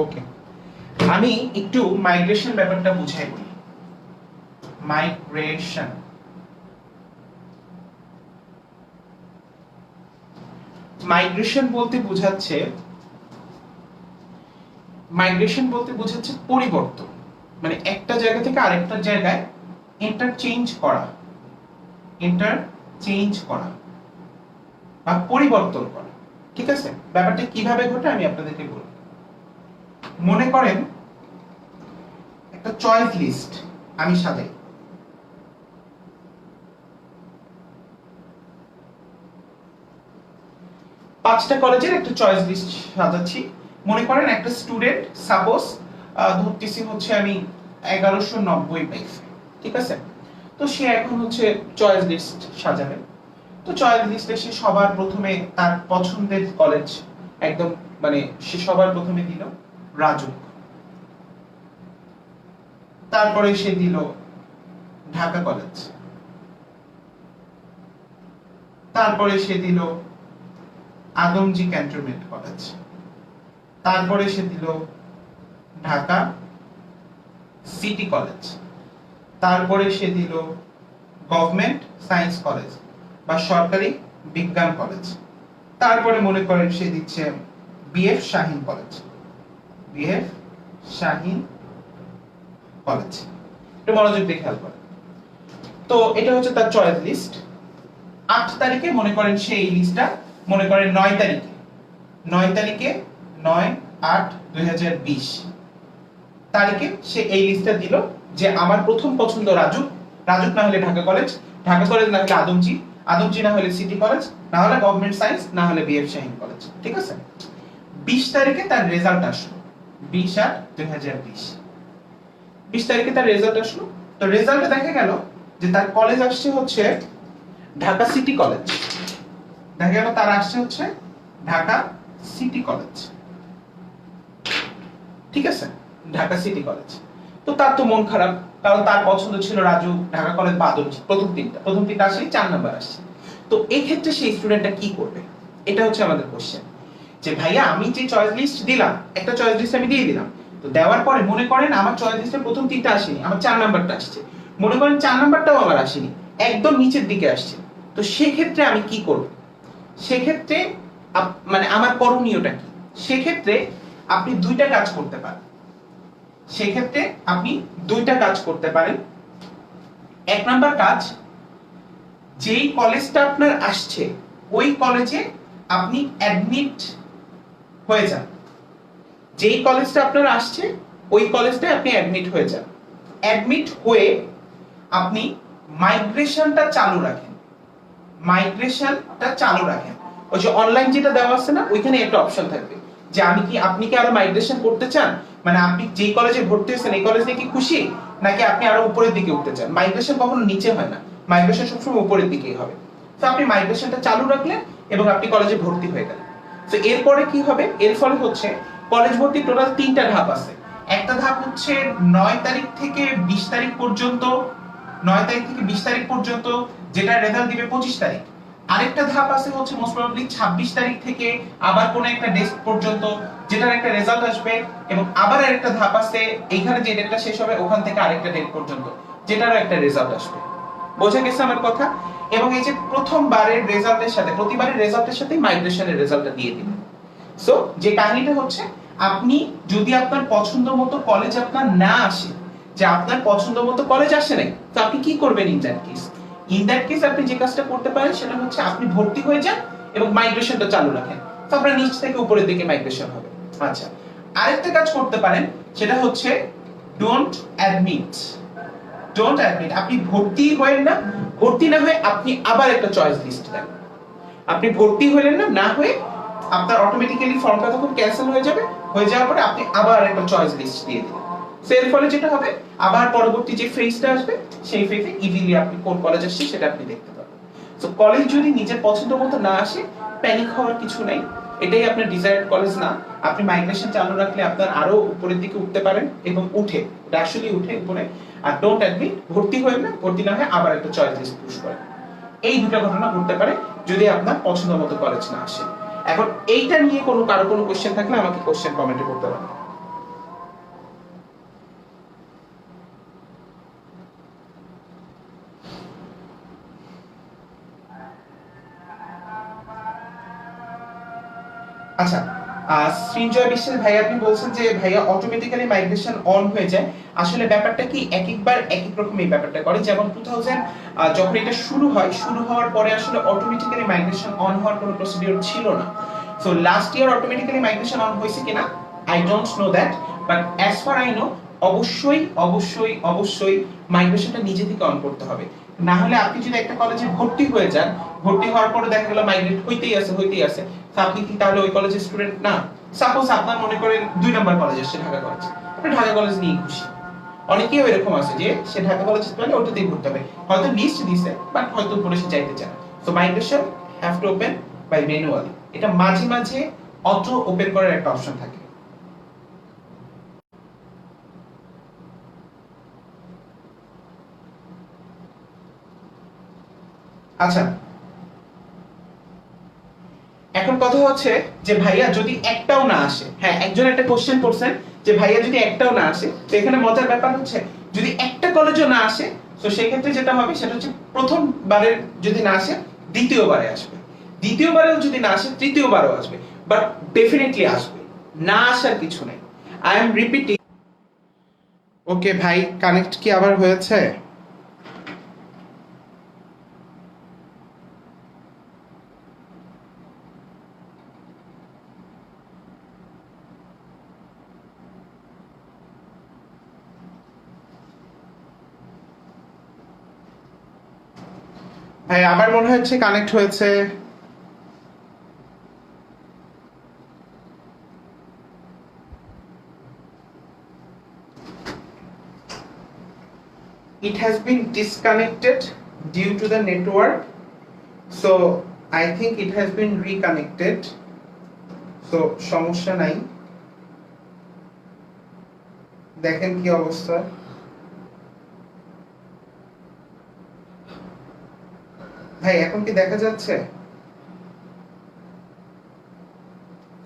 ওকে, আমি একটু মাইগ্রেশন ব্যাপারটা বুঝাই বলি। মাইগ্রেশন মাইগ্রেশন বলতে বোঝাচ্ছে পরিবর্তন, মানে একটা জায়গা থেকে আরেকটা জায়গায় ইন্টারচেঞ্জ করা বা পরিবর্তন করা। ঠিক আছে, ব্যাপারটা কিভাবে ঘটে আমি আপনাদেরকে বলবো। মনে করেন একটা চয়েস লিস্ট আমি সাজাই। পাঁচটা কলেজের একটা চয়েস লিস্ট সাজাচ্ছি। মনে করেন একটা স্টুডেন্ট সাপোজ ধরতেছি হচ্ছে আমি 1190 পাইছে, ঠিক আছে। তো সে এখন হচ্ছে চয়েস লিস্ট সাজাবে। তো চয়েস লিস্টে সে সবার প্রথমে তার পছন্দের কলেজ একদম মানে সে সবার প্রথমে দিল রাজু, তারপরে সে দিল ঢাকা কলেজ, তারপরে সে দিল আদমজি ক্যান্টনমেন্ট কলেজ, তারপরে সে দিল ঢাকা সিটি কলেজ, তারপরে সে দিল গভর্নমেন্ট সায়েন্স কলেজ বা সরকারি বিজ্ঞান কলেজ, তারপরে মনে করেন সে দিচ্ছে বিএফ শাহীন কলেজ, একটু মনোযোগ দিয়ে খেয়াল করেন। তো এটা হচ্ছে তার চয়েস লিস্ট। 8 তারিখে মনে করেন সে এই লিস্টটা মনে করেন 9 তারিখে 9/8/2020 তারিখে সে এই লিস্টটা দিল যে আমার প্রথম পছন্দ রাজু না হলে ঢাকা কলেজ না হলে আদমজি না হলে সিটি কলেজ, না হলে গভর্নমেন্ট সায়েন্স, না হলে বিএফ শাহীন কলেজ। ঠিক আছে, 20 তারিখে তার রেজাল্ট আসলো। 20/8/2020 তারিখে তার রেজাল্ট আসলো। তো রেজাল্টে দেখা গেল যে তার কলেজ আসছে হচ্ছে ঢাকা সিটি কলেজ। দেখা গেল তার আসছে হচ্ছে ঢাকা সিটি কলেজ। ঠিক আছে, ঢাকা সিটি কলেজ। তো তার তো মন খারাপ, কারণ তার পছন্দ ছিল রাজু, ঢাকা কলেজ বা আদমজি। প্রথম তিনটা আসলে 4 নাম্বার আসছে। তো এই ক্ষেত্রে সেই স্টুডেন্টটা কি করবে, এটা হচ্ছে আমাদের কোশ্চেন। যে ভাইয়া আমি যে চয়েস লিস্ট দিলাম, একটা চয়েস লিস্ট আমি দিয়ে দিলাম, তো দেওয়ার পরে মনে করেন আমার চয়েস লিস্টের প্রথম 3টা আসেনি, আমার 4 নাম্বারটা আসছে। মনে করেন 4 নাম্বারটাও আমার আসেনি, একদম নিচের দিকে আসছে। তো সেক্ষেত্রে আমি কি করব? সেক্ষেত্রে মানে আমার করণীয়টা কি? সেক্ষেত্রে আপনি দুইটা কাজ করতে পারেন। এক নাম্বার কাজ, যেই কলেজটা আপনার আসছে ওই কলেজে আপনি অ্যাডমিট হয়ে যান। যেই কলেজটা আপনার আসছে ওই কলেজটায় আপনি অ্যাডমিট হয়ে যান। অ্যাডমিট হয়ে আপনি মাইগ্রেশনটা চালু রাখেন। ওই যে অনলাইন যেটা দেওয়া আছে না, ওইখানে একটা অপশন থাকবে যে আপনি কি আরো মাইগ্রেশন করতে চান, মানে আপনি যেই কলেজে ভর্তি হয়েছেন এই কলেজ নিয়ে কি খুশি, নাকি আপনি আরো উপরের দিকে উঠতে চান। মাইগ্রেশন কখনো নিচে হয় না, মাইগ্রেশন সবসময় উপরের দিকেই হবে। তো আপনি মাইগ্রেশনটা চালু রাখলেন এবং আপনি কলেজে ভর্তি হয়ে গেলেন। তো এরপরে কি হবে, এর ফলে হচ্ছে কলেজ ভর্তি টোটাল 3টা ধাপ আছে। একটা ধাপ হচ্ছে 9 তারিখ থেকে 20 তারিখ পর্যন্ত, 9 তারিখ থেকে 20 তারিখ পর্যন্ত, যেটা রেজাল্ট দিবে 25 তারিখ। আরেকটা ধাপ আছে হচ্ছে মোস্ট প্রবাবলি 26 তারিখ থেকে আবার কোন একটা ডেট পর্যন্ত, যেটার একটা রেজাল্ট আসবে, এবং আবার আরেকটা ধাপ আছে এইখানে যে ডেটটা শেষ হবে ওখান থেকে আরেকটা ডেট পর্যন্ত, যেটারও একটা রেজাল্ট আসবে। বোঝা গেছে আমার কথা? এবং এই যে প্রতিবারের রেজাল্টের সাথে মাইগ্রেশনের রেজাল্টটা দিয়ে দিবেন। সো যে কাহিনীটা হচ্ছে, আপনি যদি আপনার পছন্দ মতো কলেজ আপনার না আসে, যে আপনার পছন্দ মতো কলেজ আসে নাই, তো আপনি কি করবেন ইন দ্যাট কেস? আপনি যে কাজটা করতে পারেন সেটা হচ্ছে আপনি ভর্তি হয়ে যান এবং মাইগ্রেশনটা চালু রাখেন। তো আপনার নিচ থেকে উপরের দিকে মাইগ্রেশন হবে। আচ্ছা, আরেকটা কাজ করতে পারেন, সেটা হচ্ছে ডোন্ট অ্যাডমিট। Don't admit. আপনি ভর্তি হয়েন না, ভর্তি না হয়ে আপনি আবার একটা চয়েস লিস্ট দেন। আপনি ভর্তি হলেন না, না হয়ে আপনার অটোমেটিক্যালি ফর্মটা তখন ক্যান্সেল হয়ে যাবে, হয়ে যাওয়ার পরে আপনি আবার একটা চয়েস লিস্ট দিয়ে দিলেন। এর ফলে যেটা হবে, আবার পরবর্তী যে ফেজটা আসবে সেই ফেজে ইজিলি আপনি কোন কলেজ আসছে সেটা আপনি দেখতে পাবেন। সো কলেজ যদি নিজের পছন্দ মতো না আসে, প্যানিক হওয়ার কিছু নাই। এটাই আপনার ডিজায়ার্ড কলেজ না। আপনি মাইগ্রেশন চালু রাখলে আপনার আরো উপরের দিকে উঠতে পারেন, এবং উঠে আসলে উঠে উপরে। আর ডোন্ট অ্যাডমিট, ভর্তি হয়ে না, ভর্তি না হয়ে আবার একটা চয়েস লিস্ট পুশ করেন। এই দুটো ঘটনা ঘটতে পারে যদি আপনার পছন্দ মতো কলেজ না আসে। এখন এইটা নিয়ে কারো কোনো কোশ্চেন থাকলে আমাকে কোশ্চেন কমেন্টে করতে পারেন। আচ্ছা, সৃঞ্জয় বিশ্বাস ভাই, আপনি বলছেন যে ভাইয়া অটোমেটিক্যালি মাইগ্রেশন অন হয়ে যায়। আসলে ব্যাপারটা কি, এক একবার এক এক রকম এই ব্যাপারটা করে। যেমন 2000 যখন এটা শুরু হয়, শুরু হওয়ার পরে আসলে অটোমেটিক্যালি মাইগ্রেশন অন হওয়ার কোনো প্রসিডিউর ছিল না। So last year automatically migration on হয়েছে কিনা I don't know that, but as far I know অবশ্যই অবশ্যই অবশ্যই মাইগ্রেশনটা নিজে থেকে অন করতে হবে। না হলে আপনি যদি একটা কলেজে ভর্তি হয়ে যান, ভর্তি হওয়ার পরে দেখা গেল মাইগ্রেট হইতেই আছে, আপনি কি তাহলে ওই কলেজের স্টুডেন্ট না? সাপোজ আপনার মনে করেন 2 নাম্বার কলেজ আসছে, ঢাকা কলেজ, আপনি ঢাকা কলেজ নিয়ে খুশি। অনেকেই এরকম আছে যে সে ঢাকা কলেজে পেলে ওটাতেই ভর্তি হবে, হয়তো লিস্ট দিছে বাট হয়তো উপরে সে চাইতে চায়। So migration have to open by manually. এটা মাঝে মাঝে অটো ওপেন করার একটা অপশন থাকে। আচ্ছা, এখন কথা হচ্ছে যে ভাইয়া যদি একটাও না আসে, হ্যাঁ একজন একটা কোশ্চেন করছেন যে ভাইয়া যদি একটাও না আসে, তো এখানে মজার ব্যাপার হচ্ছে যদি একটা কলেজও না আসে, তো সেই ক্ষেত্রে যেটা হবে সেটা হচ্ছে প্রথমবারের যদি না আসে দ্বিতীয়বারে আসবে, দ্বিতীয়বারেও যদি না আসে তৃতীয়বারও আসবে, বাট ডেফিনেটলি আসবে, না আসার কিছু নেই। I am repeating. ওকে ভাই, কানেক্ট কি আবার হয়েছে? ভাই আবার মনে হচ্ছে কানেক্ট হয়েছে। It has been disconnected due to the network, so I think it has been reconnected, so সমস্যা নাই। দেখেন কি অবস্থা। ভাই এখন কি দেখা যাচ্ছে?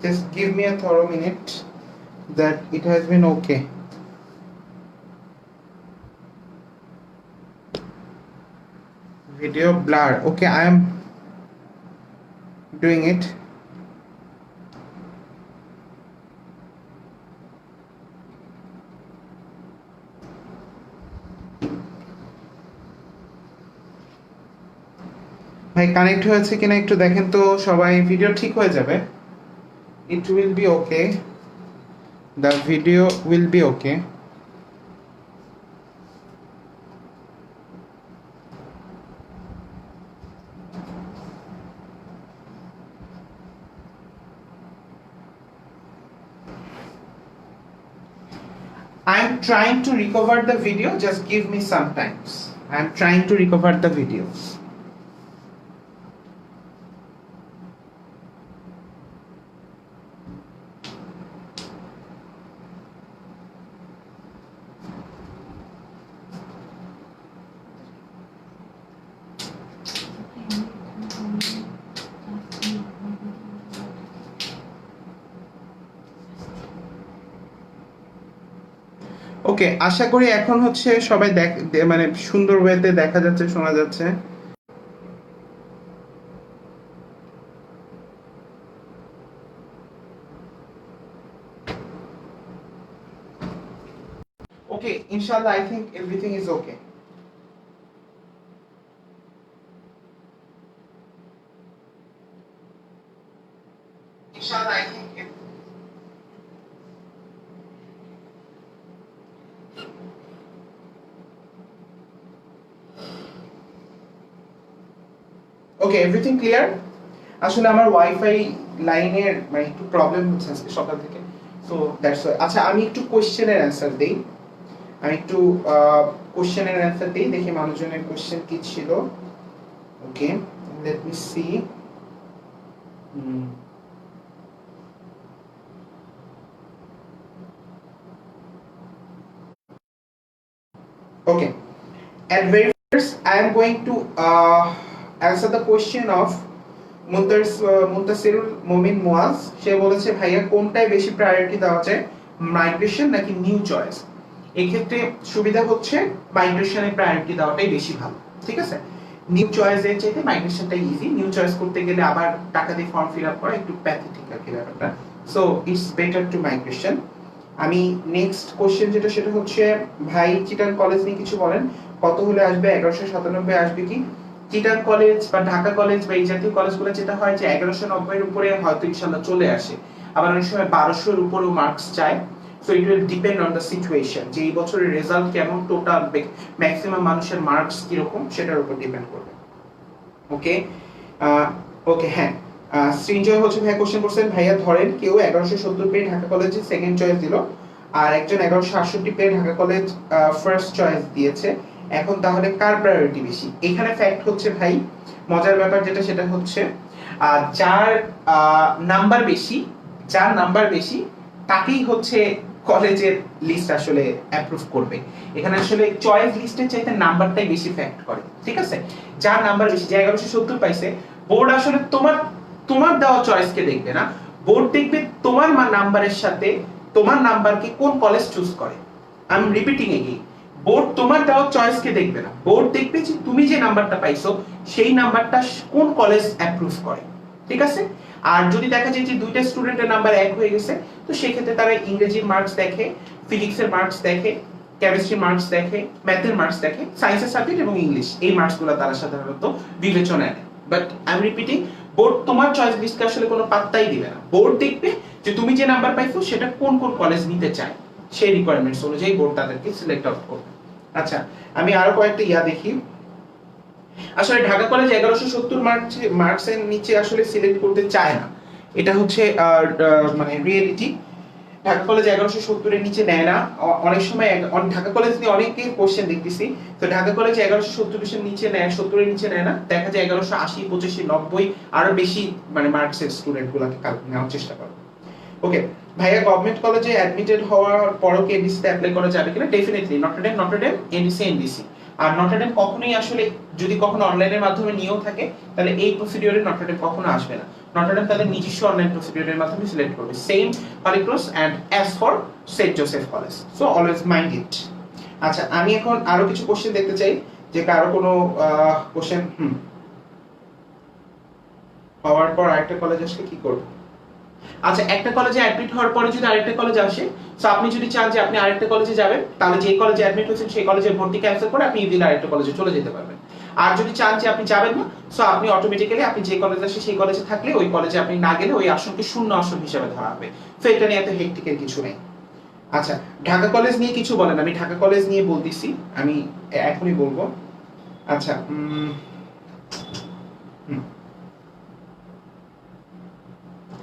Just give me a thorough minute that it has been okay. Video blur. Okay, I am doing it. ভাই কানেক্ট হয়েছে কিনা একটু দেখেন তো সবাই, ভিডিও ঠিক হয়ে যাবে। It will be okay. The video will be okay. I'm trying to recover the video, just give me some times. I'm trying to recover the videos. ওকে, আশা করি এখন হচ্ছে সবাই মানে সুন্দর ওয়েতে দেখা যাচ্ছে, শোনা যাচ্ছে। ওকে, ইনশাআল্লাহ I think everything is okay. ইনশাআল্লাহ I think okay, everything clear? আসলে আমার ওয়াইফাই লাইনের মানে একটু প্রবলেম হচ্ছে আজকে সকাল থেকে, সো দ্যাটস ওয়াই। আচ্ছা, আমি একটু কোশ্চেনের অ্যান্সার দেই, আমি একটু কোশ্চেনের অ্যান্সার দিই, দেখি মানুষজনের কোশ্চেন কি ছিল। Okay, let me see. Okay, at very first, I am going to answer the question of মুনতাসিরুল মুমিন মুয়াজ। সে বলেছে ভাইয়া কোনটায় বেশি প্রায়োরিটি দেওয়া যায়, মাইগ্রেশন নাকি নিউ চয়েস? এই ক্ষেত্রে সুবিধা হচ্ছে মাইগ্রেশনে প্রায়োরিটি দেওয়াটাই বেশি ভালো, ঠিক আছে? নিউ চয়েসের চাইতে মাইগ্রেশনটাই ইজি। নিউ চয়েস করতে গেলে আবার টাকা দিয়ে ফর্ম ফিল আপ করা একটু প্যাথেটিক আর কি ব্যাপারটা, so it's better to migration. আমি নেক্সট কোশ্চেন যেটা সেটা হচ্ছে ভাই চিটান কলেজ নিয়ে কিছু বলেন, কত হলে আসবে? 1197 আসবে কি? চিটান কলেজ বা ঢাকা কলেজ বা এই জাতীয় কলেজগুলো যেটা হয় যে 1190 এর উপরে হয়তো ইনশাআল্লাহ চলে আসে, আবার অনেক সময় 1200 এর উপরেও মার্কস চায়। So it will depend on the situation, যে এই বছরের রেজাল্ট কেমন, টোটাল ম্যাক্সিমাম মানুষের মার্কস কিরকম সেটার উপর ডিপেন্ড করবে। ওকে, ওকে, হ্যাঁ। সৃঞ্জয় হচ্ছে ভাইয়া কোশ্চেন করছেন, ভাইয়া ধরেন কেউ 1170 পেয়ে ঢাকা কলেজে সেকেন্ড চয়েস দিল, আর একজন 1168 পেয়ে ঢাকা কলেজ ফার্স্ট চয়েস দিয়েছে, এখন তাহলে কার প্রায়োরিটি বেশি? এখানে ফ্যাক্ট হচ্ছে ভাই, মজার ব্যাপার যেটা সেটা হচ্ছে যার নাম্বার বেশি, যার নাম্বার বেশি তাকেই হচ্ছে কলেজের লিস্ট আসলে অ্যাপ্রুভ করবে। এখানে আসলে চয়েস লিস্টের চাইতে নাম্বারটাই বেশি ফ্যাক্ট করে, ঠিক আছে? যার নাম্বার বেশি, যে 1170 পাইছে, বোর্ড আসলে তোমার তোমার দেওয়া চয়েসকে দেখবে না, বোর্ড দেখবে তোমার নাম্বারের সাথে তোমার নাম্বারকে কোন কলেজ চুজ করে। I am repeating again, board তোমার দেওয়া চয়েসকে দেখবে না, বোর্ড দেখবে যে তুমি যে নাম্বারটা পাইছো সেই নাম্বারটা কোন কলেজ অ্যাপ্রুভ করে, ঠিক আছে? আর যদি দেখা যায় যে দুইটা স্টুডেন্টের নাম্বার এক হয়ে গেছে, তো সেক্ষেত্রে তারা ইংরেজির মার্কস দেখে, ফিজিক্সের মার্কস দেখে, কেমিস্ট্রি মার্কস দেখে, ম্যাথের মার্কস দেখে, সায়েন্সের সাবজেক্ট এবং ইংলিশ, এই মার্কসগুলো তারা সাধারণত বিবেচনায় নেয়। But I am repeating, board তোমার চয়েস লিস্টকে আসলে কোনো পাত্তাই দিবে না, বোর্ড দেখবে যে তুমি যে নাম্বার পাইছো সেটা কোন কোন কলেজ নিতে চায়, সেই রিকোয়ারমেন্টস অনুযায়ী বোর্ড তাদেরকে সিলেক্ট আউট করবে। আচ্ছা, আমি আরো কয়েকটা দেখি। আসলে ঢাকা কলেজ 1170 মার্কসের নিচে আসলে সিলেক্ট করতে চায় না, এটা হচ্ছে মানে রিয়েলিটি। ঢাকা কলেজ 1170 এর নিচে নেয় না অনেক সময়। ঢাকা কলেজ নিয়ে অনেকে কোশ্চেন দেখতেছি, তো ঢাকা কলেজ 1170 এর নিচে নেয়, 70 এর নিচে নেয় না, দেখা যায় 1180, 85, 90 আরো বেশি মানে মার্কসের স্টুডেন্ট গুলাকে নেওয়ার চেষ্টা করে। ওকে ভাইয়া, গভর্নমেন্ট কলেজে অ্যাডমিটেড হওয়ার পরও কি এনডিসি তে অ্যাপ্লাই করা যাবে কিনা? Definitely, Notre Dame NDC. আর নটরডেম কখনোই আসলে যদি কখনো অনলাইনের মাধ্যমে নিয়েও থাকে, তাহলে এই প্রসিডিওরে নটরডেম কখনো আসবে না। নটরডেম তাদের নিজস্ব অনলাইন প্রসিডিওরের মাধ্যমে সিলেক্ট করবে, same Holy Cross and as for Saint Joseph college, so always mind it. আচ্ছা, আমি এখন আরো কিছু কোশ্চেন দেখতে চাই, যে কারো কোনো কোশ্চেন পাওয়ার পর আরেকটা কলেজ আসলে কি করব? আচ্ছা, একটা কলেজে অ্যাডমিট হওয়ার পরে যদি আরেকটা কলেজ আসে, সো আপনি যদি চান যে আপনি আরেকটা কলেজে যাবেন, তাহলে যে কলেজে অ্যাডমিট হয়েছেন সেই কলেজে ভর্তি ক্যান্সেল করে আপনি ইজিলি আরেকটা কলেজে চলে যেতে পারবেন। আর যদি চান যে আপনি যাবেন না, সো আপনি অটোমেটিক্যালি আপনি যে কলেজে আসে সেই কলেজে থাকলে ওই কলেজে আপনি না গেলে ওই আসনকে শূন্য আসন হিসেবে ধরা হবে। সো এটা নিয়ে এত হেক্টিকের কিছু নেই। আচ্ছা, ঢাকা কলেজ নিয়ে কিছু বলেন। আমি ঢাকা কলেজ নিয়ে বলতেছি, আমি এখনই বলবো। আচ্ছা,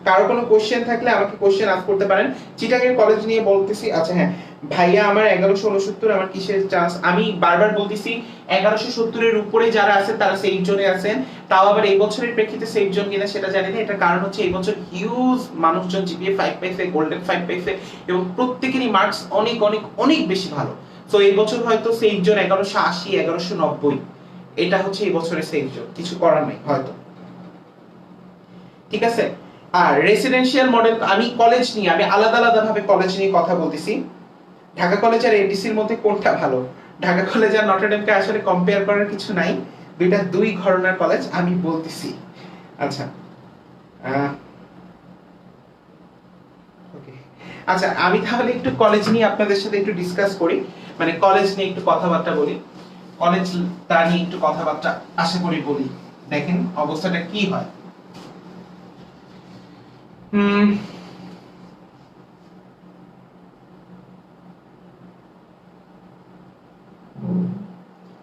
কারো কোনো কোশ্চেন থাকলে আমাকে কোশ্চেন আস্ক করতে পারেন। চিটাগের কলেজ নিয়ে বলতেছি। আচ্ছা হ্যাঁ ভাইয়া, আমার 1169, আমার কিসের চান্স? আমি বারবার বলতেছি 1170 এর উপরে যারা আছেন তারা সেফ জোনে আছেন, তাও আবার এই বছরের প্রেক্ষিতে সেফ জোন কিনা সেটা জানি না। এটার কারণ হচ্ছে এই বছর হিউজ মানুষজন জিপিএ 5 পাইছে, গোল্ডেন 5 পাইছে, এবং প্রত্যেকেরই মার্কস অনেক অনেক অনেক বেশি ভালো। তো এই বছর হয়তো সেফ জোন 1180, 1190, এটা হচ্ছে এই বছরের সেফ জোন, কিছু করার নেই হয়তো, ঠিক আছে? আর রেসিডেন্সিয়াল মডেল, আমি কলেজ নিয়ে আমি আলাদা আলাদা ভাবে কলেজ নিয়ে কথা বলতেছি। ঢাকা কলেজ আর এডিসির মধ্যে কোনটা ভালো? ঢাকা কলেজ আর নটরডেমকে আসলে কম্পেয়ার করার কিছু নাই, দুইটা দুই ঘরানার কলেজ, আমি বলতেছি। আচ্ছা, ওকে, আচ্ছা আমি তাহলে একটু কলেজ নিয়ে আপনাদের সাথে একটু ডিসকাস করি, মানে কলেজ নিয়ে একটু কথাবার্তা বলি, কলেজ তা নিয়ে একটু কথাবার্তা আশা করি বলি। দেখেন অবস্থাটা কি হয়।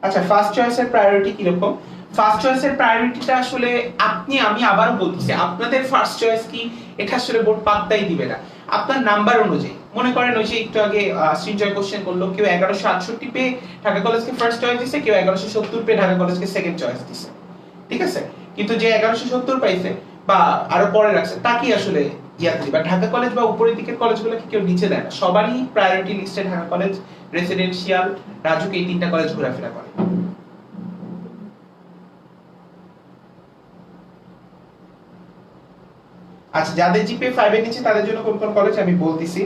আচ্ছা, ফার্স্ট চয়েসের প্রায়োরিটি কি রকম? ফার্স্ট চয়েসের প্রায়োরিটিটা আসলে আমি আবারও বলতেছি, আপনাদের ফার্স্ট চয়েস কি এটা আসলে বোর্ড পাত্তাই দিবে না। আপনার নাম্বার অনুযায়ী, মনে করেন ওই যে একটু আগে সৃঞ্জয় কোশ্চেন করলো, কেউ 1168 পেয়ে ঢাকা কলেজকে ফার্স্ট চয়েস দিছে, কেউ 1170 পেয়ে ঢাকা কলেজকে সেকেন্ড চয়েস দিছে, ঠিক আছে? কিন্তু যে 1170 পাইছে বা আরো পরে রাখছে তাকে আসলে ইয়াতে দিবা। ঢাকা কলেজ বা উপরের দিকের কলেজগুলোকে কেউ নিচে দেয় না, সবারই প্রায়োরিটি লিস্টে ঢাকা কলেজ, রেসিডেন্সিয়াল, রাজুক, এই তিনটা কলেজ ঘোরাফেরা করে। আচ্ছা, যাদের জিপিএ 5 এর নিচে তাদের জন্য কোন কোন কলেজ আমি বলতেছি।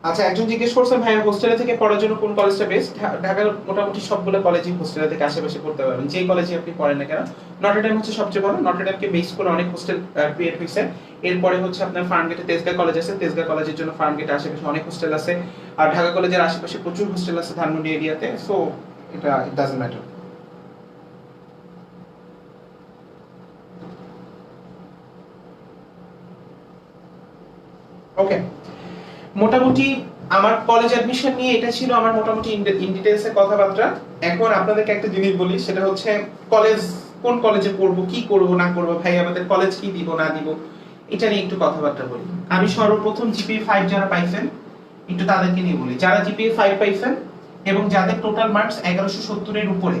আচ্ছা, একজন জিজ্ঞেস করছেন ভাই হোস্টেলে থেকে পড়ার জন্য কোন কলেজটা বেস্ট? ঢাকার মোটামুটি সবগুলো কলেজই হোস্টেলে থেকে আশেপাশে পড়তে পারবেন, যে কলেজে আপনি পড়েন না কেন। নটরডেম হচ্ছে সবচেয়ে বড়, নটরডেমকে বেস করে অনেক হোস্টেল ক্রিয়েট হয়েছে। এরপরে হচ্ছে আপনার ফার্মগেটে তেজগাঁ কলেজ আছে, তেজগাঁ কলেজের জন্য ফার্মগেটে আশেপাশে অনেক হোস্টেল আছে, আর ঢাকা কলেজের আশেপাশে প্রচুর হোস্টেল আছে ধানমন্ডি এরিয়াতে। সো এটা ইট ডাজন্ট ম্যাটার। ওকে, মোটামুটি আমার কলেজ অ্যাডমিশন নিয়ে এটা ছিল আমার মোটামুটি ইন ডিটেইলস এর কথাবার্তা। এখন আপনাদেরকে একটা জিনিস বলি, সেটা হচ্ছে কলেজ, কোন কলেজে পড়বো, কি করব না করব, ভাই আমাদের কলেজ কি দিব না দিব, এটা নিয়ে একটু কথাবার্তা বলি। আমি সর্বপ্রথম জিপিএ 5 যারা পাইছেন একটু তাদেরকে নিয়ে বলি। যারা জিপিএ 5 পাইছেন এবং যাদের টোটাল মার্কস 1170 এর উপরে,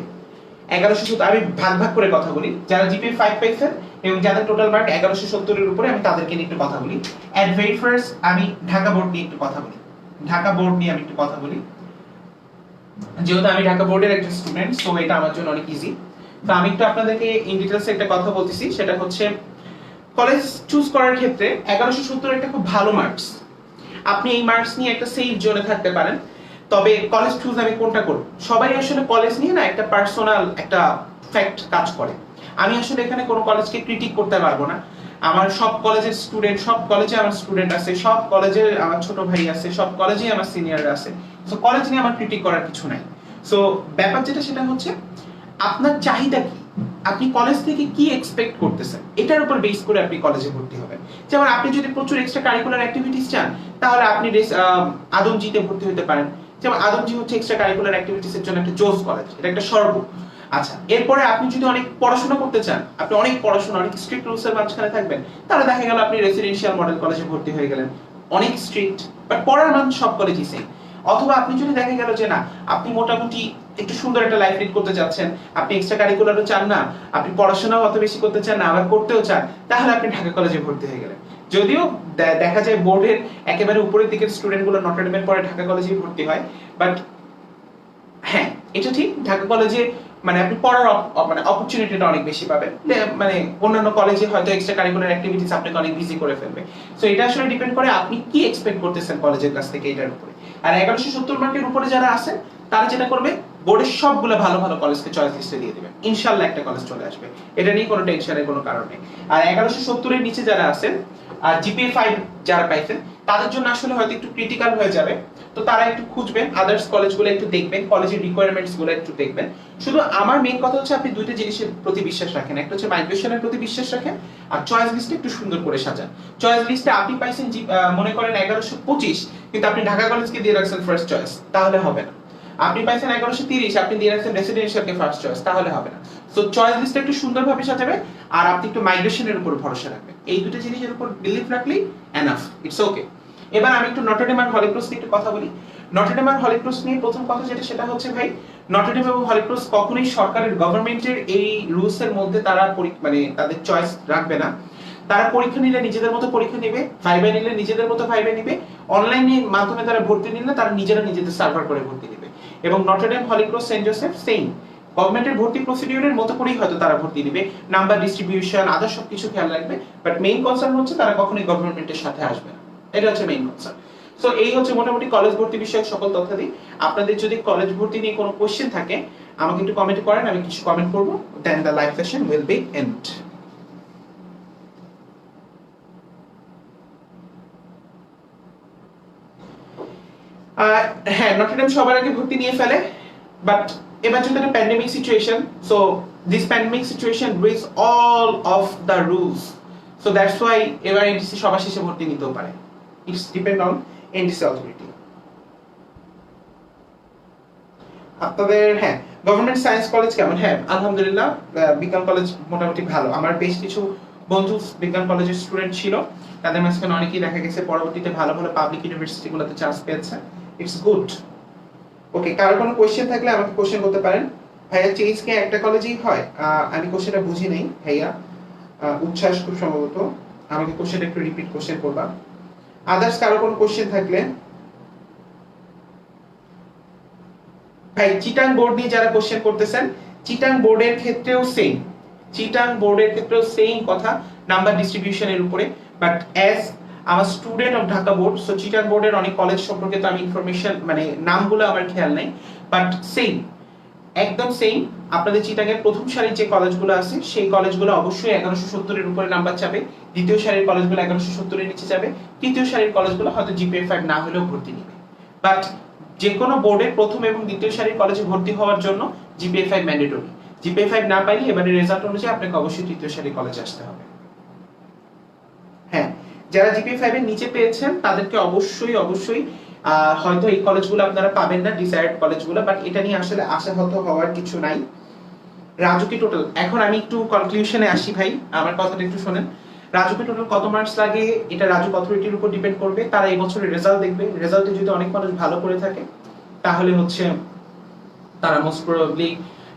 1170, আমি ভাগ ভাগ করে কথা বলি। যারা জিপিএ 5 পাইছেন এবং যাদের টোটাল মার্ক 1170 এর উপরে, আমি তাদেরকে নিয়ে একটু কথা বলি। এট ভেরি ফার্স্ট আমি ঢাকা বোর্ড নিয়ে একটু কথা বলি। ঢাকা বোর্ড নিয়ে আমি একটু কথা বলি, যেহেতু আমি ঢাকা বোর্ডের একজন স্টুডেন্ট, সো এটা আমার জন্য অনেক ইজি। তো আমি একটু আপনাদেরকে ইন ডিটেইলস একটা কথা বলতেছি, সেটা হচ্ছে কলেজ চুজ করার ক্ষেত্রে 1170 একটা খুব ভালো মার্কস। আপনি এই মার্কস নিয়ে একটা সেফ জোনে থাকতে পারেন। তবে কলেজ চুজ আমি কোনটা করব, সবাই আসলে কলেজ নিয়ে না একটা পার্সোনাল একটা ফ্যাক্ট কাজ করে। আমি আসলে এখানে কোনো কলেজকে ক্রিটিক করতে পারবো না। আমার সব কলেজের স্টুডেন্ট, সব কলেজে আমার স্টুডেন্ট আছে, সব কলেজে আমার ছোট ভাই আছে, সব কলেজেই আমার সিনিয়র আছে। সো কলেজ নিয়ে আমার ক্রিটিক করার কিছু নাই। সো ব্যাপার যেটা সেটা হচ্ছে আপনার চাহিদা কি, আপনি কলেজ থেকে কি এক্সপেক্ট করতেছেন, এটার উপর বেস করে আপনি কলেজে ভর্তি হবেন। যেমন আপনি যদি প্রচুর এক্সট্রা কারিকুলার অ্যাক্টিভিটিস চান, তাহলে আপনি আদমজিতে ভর্তি হতে পারেন। যেমন আদমজি হচ্ছে এক্সট্রা কারিকুলার অ্যাক্টিভিটিস এর জন্য একটা জোস কলেজ, এটা একটা স্বর্গ। আচ্ছা, এরপরে আপনি যদি অনেক পড়াশোনা করতে চান, আপনি অনেক পড়াশোনা, অনেক স্ট্রিক্ট রুলস এর মাঝখানে থাকবেন, তাহলে দেখা গেল আপনি রেসিডেন্সিয়াল মডেল কলেজে ভর্তি হয়ে গেলেন, অনেক স্ট্রিক্ট বাট পড়ার মান সব কলেজই সেম। অথবা আপনি যদি দেখা গেল যে না, আপনি মোটামুটি একটু সুন্দর একটা লাইফ লিড করতে যাচ্ছেন, আপনি এক্সট্রা কারিকুলারও চান না, আপনি পড়াশোনাও অত বেশি করতে চান না, আবার করতেও চান, তাহলে আপনি ঢাকা কলেজে ভর্তি হয়ে গেলেন। যদিও দেখা যায় বোর্ডের একেবারে উপরের দিকের স্টুডেন্ট গুলো নটরডেমের পরে ঢাকা কলেজে ভর্তি হয়, বাট হ্যাঁ এটা ঠিক, ঢাকা কলেজে মানে আপনি পড়ার মানে অপরচুনিটিটা অনেক বেশি পাবেন। মানে অন্যান্য কলেজে হয়তো এক্সট্রা কারিকুলার অ্যাক্টিভিটিস আপনাকে অনেক বিজি করে ফেলবে। সো এটা আসলে ডিপেন্ড করে আপনি কি এক্সপেক্ট করতেছেন কলেজের কাছ থেকে, এটার উপরে। আর 1170 মার্কের উপরে যারা আছেন তারা যেটা করবে, বোর্ডের সবগুলো ভালো ভালো কলেজকে চয়েস লিস্টে দিয়ে দিবেন, ইনশাআল্লাহ একটা কলেজ চলে আসবে, এটা নিয়ে কোনো টেনশনের কোনো কারণ নেই। আর 1170 এর নিচে যারা আছেন আর জিপিএ 5 যারা পাইছেন, তাদের জন্য আসলে হয়তো একটু ক্রিটিক্যাল হয়ে যাবে। তো তারা একটু খুঁজবেন, আদার্স কলেজগুলো একটু দেখবেন, কলেজের রিকোয়ারমেন্টস গুলো একটু দেখবেন। শুধু আমার মেইন কথা হচ্ছে আপনি দুইটা জিনিসের প্রতি বিশ্বাস রাখেন, একটা হচ্ছে মাইগ্রেশনের প্রতি বিশ্বাস রাখেন, আর চয়েস লিস্টে একটু সুন্দর করে সাজান। চয়েস লিস্টে আপনি পাইছেন মনে করেন 1125, কিন্তু আপনি ঢাকা কলেজকে দিয়ে রাখছেন ফার্স্ট চয়েস, তাহলে হবে না। আপনি পাইছেন 1130, আপনি দিয়ে রাখছেন রেসিডেন্সিয়ালকে ফার্স্ট চয়েস, তাহলে হবে না। সো চয়েস লিস্টটা একটু সুন্দরভাবে সাজাবেন, আর আপনি একটু মাইগ্রেশনের উপর ভরসা রাখবেন। এই দুটো জিনিসের উপর বিলিভ রাখলেই এনাফ, ইটস ওকে। এবার আমি একটু নটরডেম আর হলি ক্রস নিয়ে একটু কথা বলি। নটরডেম আর হলি ক্রস নিয়ে প্রথম কথা যেটা সেটা হচ্ছে ভাই, নটরডেম এবং হলি ক্রস কখনোই সরকারের গভর্নমেন্টের এই রুলস এর মধ্যে তারা মানে তাদের চয়েস রাখবে না। তারা পরীক্ষা নিলে নিজেদের মতো পরীক্ষা নেবে, ভাইবা নিলে নিজেদের মতো ভাইবা নেবে, অনলাইনের মাধ্যমে তারা ভর্তি নিলে তারা নিজেরা নিজেদের সার্ভার করে ভর্তি নেবে। এবং Notre Dame, Holy Cross, Saint Joseph same গভর্নমেন্টের ভর্তি প্রসিডিউরের মতো করেই হয়তো তারা ভর্তি নেবে, নাম্বার ডিস্ট্রিবিউশন আদার সবকিছু খেয়াল রাখবে। বাট মেইন কনসার্ন হচ্ছে তারা কখনোই গভর্নমেন্টের সাথে আসবে না, এটা হচ্ছে মেইন কনসার্ন। সো এই হচ্ছে মোটামুটি কলেজ ভর্তি বিষয়ক সকল তথ্যাদি। আপনাদের যদি কলেজ ভর্তি নিয়ে কোনো কোশ্চেন থাকে আমাকে একটু কমেন্ট করেন, আমি কিছু কমেন্ট করব, then the live session will be end. হ্যাঁ, নটরডেম সবার আগে ভর্তি নিয়ে ফেলে, বাট এবার যেহেতু একটা pandemic situation, so this pandemic situation breaks all of the rules. So that's why এবার এনটিসি সবার শেষে ভর্তি নিতেও পারে, it's depend on NDC authority. আপনাদের হ্যাঁ গভর্নমেন্ট সায়েন্স কলেজ কেমন? হ্যাঁ আলহামদুলিল্লাহ, বিজ্ঞান কলেজ মোটামুটি ভালো। আমার বেশ কিছু বন্ধু বিজ্ঞান কলেজের স্টুডেন্ট ছিল, তাদের মাঝখানে অনেকেই দেখা গেছে পরবর্তীতে ভালো ভালো পাবলিক ইউনিভার্সিটি গুলোতে চান্স পেয়েছে। It's good. ওকে, কারো কোনো কোশ্চেন থাকলে আমাকে কোশ্চেন করতে পারেন। ভাইয়া চেঞ্জ কি একটা কলেজেই হয়? আমি কোশ্চেনটা বুঝি নাই ভাইয়া, উচ্ছ্বাস খুব সম্ভবত, আমাকে কোশ্চেনটা একটু রিপিট কোশ্চেন করবা। আদার্স কারো কোনো কোশ্চেন থাকলে। ভাই চিটাং বোর্ড নিয়ে যারা কোশ্চেন করতেছেন, চিটাং বোর্ডের ক্ষেত্রেও সেম, চিটাং বোর্ডের ক্ষেত্রেও সেম কথা নাম্বার ডিস্ট্রিবিউশনের উপরে। বাট অ্যাজ আমার student of Dhaka board, so Chittagong বোর্ডের অনেক কলেজ সম্পর্কে তো আমি ইনফরমেশন মানে নামগুলো আমার খেয়াল নাই, বাট সেম একদম সেম। আপনাদের চিটাগের প্রথম সারির যে কলেজগুলো আছে সেই কলেজগুলো অবশ্যই 1170 এর উপরে নাম্বার যাবে, দ্বিতীয় সারির কলেজগুলো 1170 এর নিচে যাবে, তৃতীয় সারির কলেজগুলো হয়তো জিপিএ 5 না হলেও ভর্তি নেবে। বাট যে কোনো বোর্ডে প্রথম এবং দ্বিতীয় সারির কলেজে ভর্তি হওয়ার জন্য জিপিএ 5 ম্যান্ডেটরি। জিপিএ 5 না পাইলে এবারে রেজাল্ট অনুযায়ী আপনাকে অবশ্যই তৃতীয় সারির কলেজে আসতে হবে। হ্যাঁ, যারা জিপিএ 5 এর নিচে পেয়েছেন তাদেরকে অবশ্যই অবশ্যই হয়তো এই কলেজগুলো আপনারা পাবেন না, ডিজায়ার্ড কলেজগুলো, বাট এটা নিয়ে আসলে আশাহত হওয়ার কিছু নাই। রাজু কি টোটাল, এখন আমি একটু কনক্লুশনে আসি ভাই, আমার কথাটা একটু শুনেন। রাজু কি টোটাল কত মার্কস লাগে এটা রাজু অথরিটির উপর ডিপেন্ড করবে। তারা এই বছরের রেজাল্ট দেখবে, রেজাল্টে যদি অনেক মানুষ ভালো করে থাকে তাহলে হচ্ছে তারা মোস্ট প্রবাবলি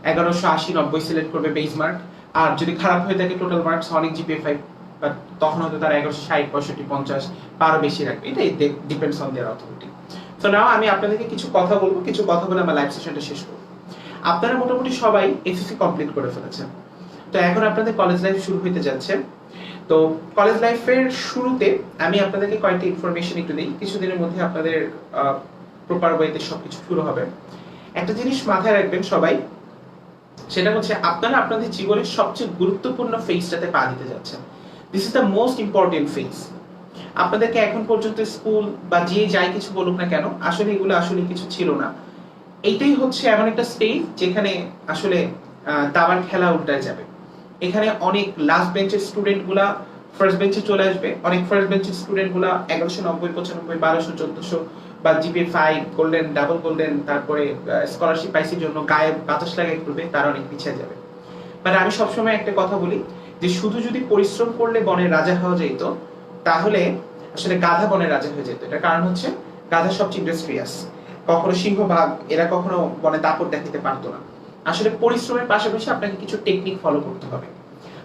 1180-90 সিলেক্ট করবে বেস মার্ক। আর যদি খারাপ হয়ে থাকে টোটাল মার্কস অনেক জিপিএ 5, বাট তখন হয়তো তারা 1160, 65, 50 আরো বেশি রাখবে। এটা depends on their authority. So now আমি আপনাদেরকে কিছু কথা বলবো, কিছু কথা বলে আমার লাইভ সেশনটা শেষ করব। আপনারা মোটামুটি সবাই এসএসসি কমপ্লিট করে ফেলেছেন, তো এখন আপনাদের কলেজ লাইফ শুরু হতে যাচ্ছে। তো কলেজ লাইফের শুরুতে আমি আপনাদেরকে কয়েকটা ইনফরমেশন একটু দিই, কিছুদিনের মধ্যে আপনাদের প্রপার ওয়েতে সবকিছু শুরু হবে। একটা জিনিস মাথায় রাখবেন সবাই, সেটা হচ্ছে আপনারা আপনাদের জীবনের সবচেয়ে গুরুত্বপূর্ণ ফেজটাতে পা দিতে যাচ্ছেন। This is the most important phase. আপনাদেরকে এখন পর্যন্ত স্কুল বা যে যাই কিছু বলুক না কেন, আসলে এগুলো আসলে কিছু ছিল না। এইটাই হচ্ছে এমন একটা স্টেজ যেখানে আসলে দাবার খেলা উল্টায় যাবে। এখানে অনেক লাস্ট বেঞ্চের স্টুডেন্ট গুলা ফার্স্ট বেঞ্চে চলে আসবে, অনেক ফার্স্ট বেঞ্চের স্টুডেন্ট গুলা 1190, 95, 1200, 1400 বা জিপিএ 5 গোল্ডেন, ডাবল গোল্ডেন, তারপরে স্কলারশিপ পাইসির জন্য গায়ে বাতাস লাগাই করবে, তারা অনেক পিছিয়ে যাবে। মানে আমি সবসময় একটা কথা বলি যে শুধু যদি পরিশ্রম করলে বনের রাজা হওয়া যেত তাহলে আসলে গাধা বনের রাজা হয়ে যেত। এটা কারণ হচ্ছে গাধা সবচেয়ে ইন্ডাস্ট্রিয়াস, কখনো সিংহ বাঘ এরা কখনো বনে দাপট দেখাতে পারতো না। আসলে পরিশ্রমের পাশাপাশি আপনাকে কিছু টেকনিক ফলো করতে হবে,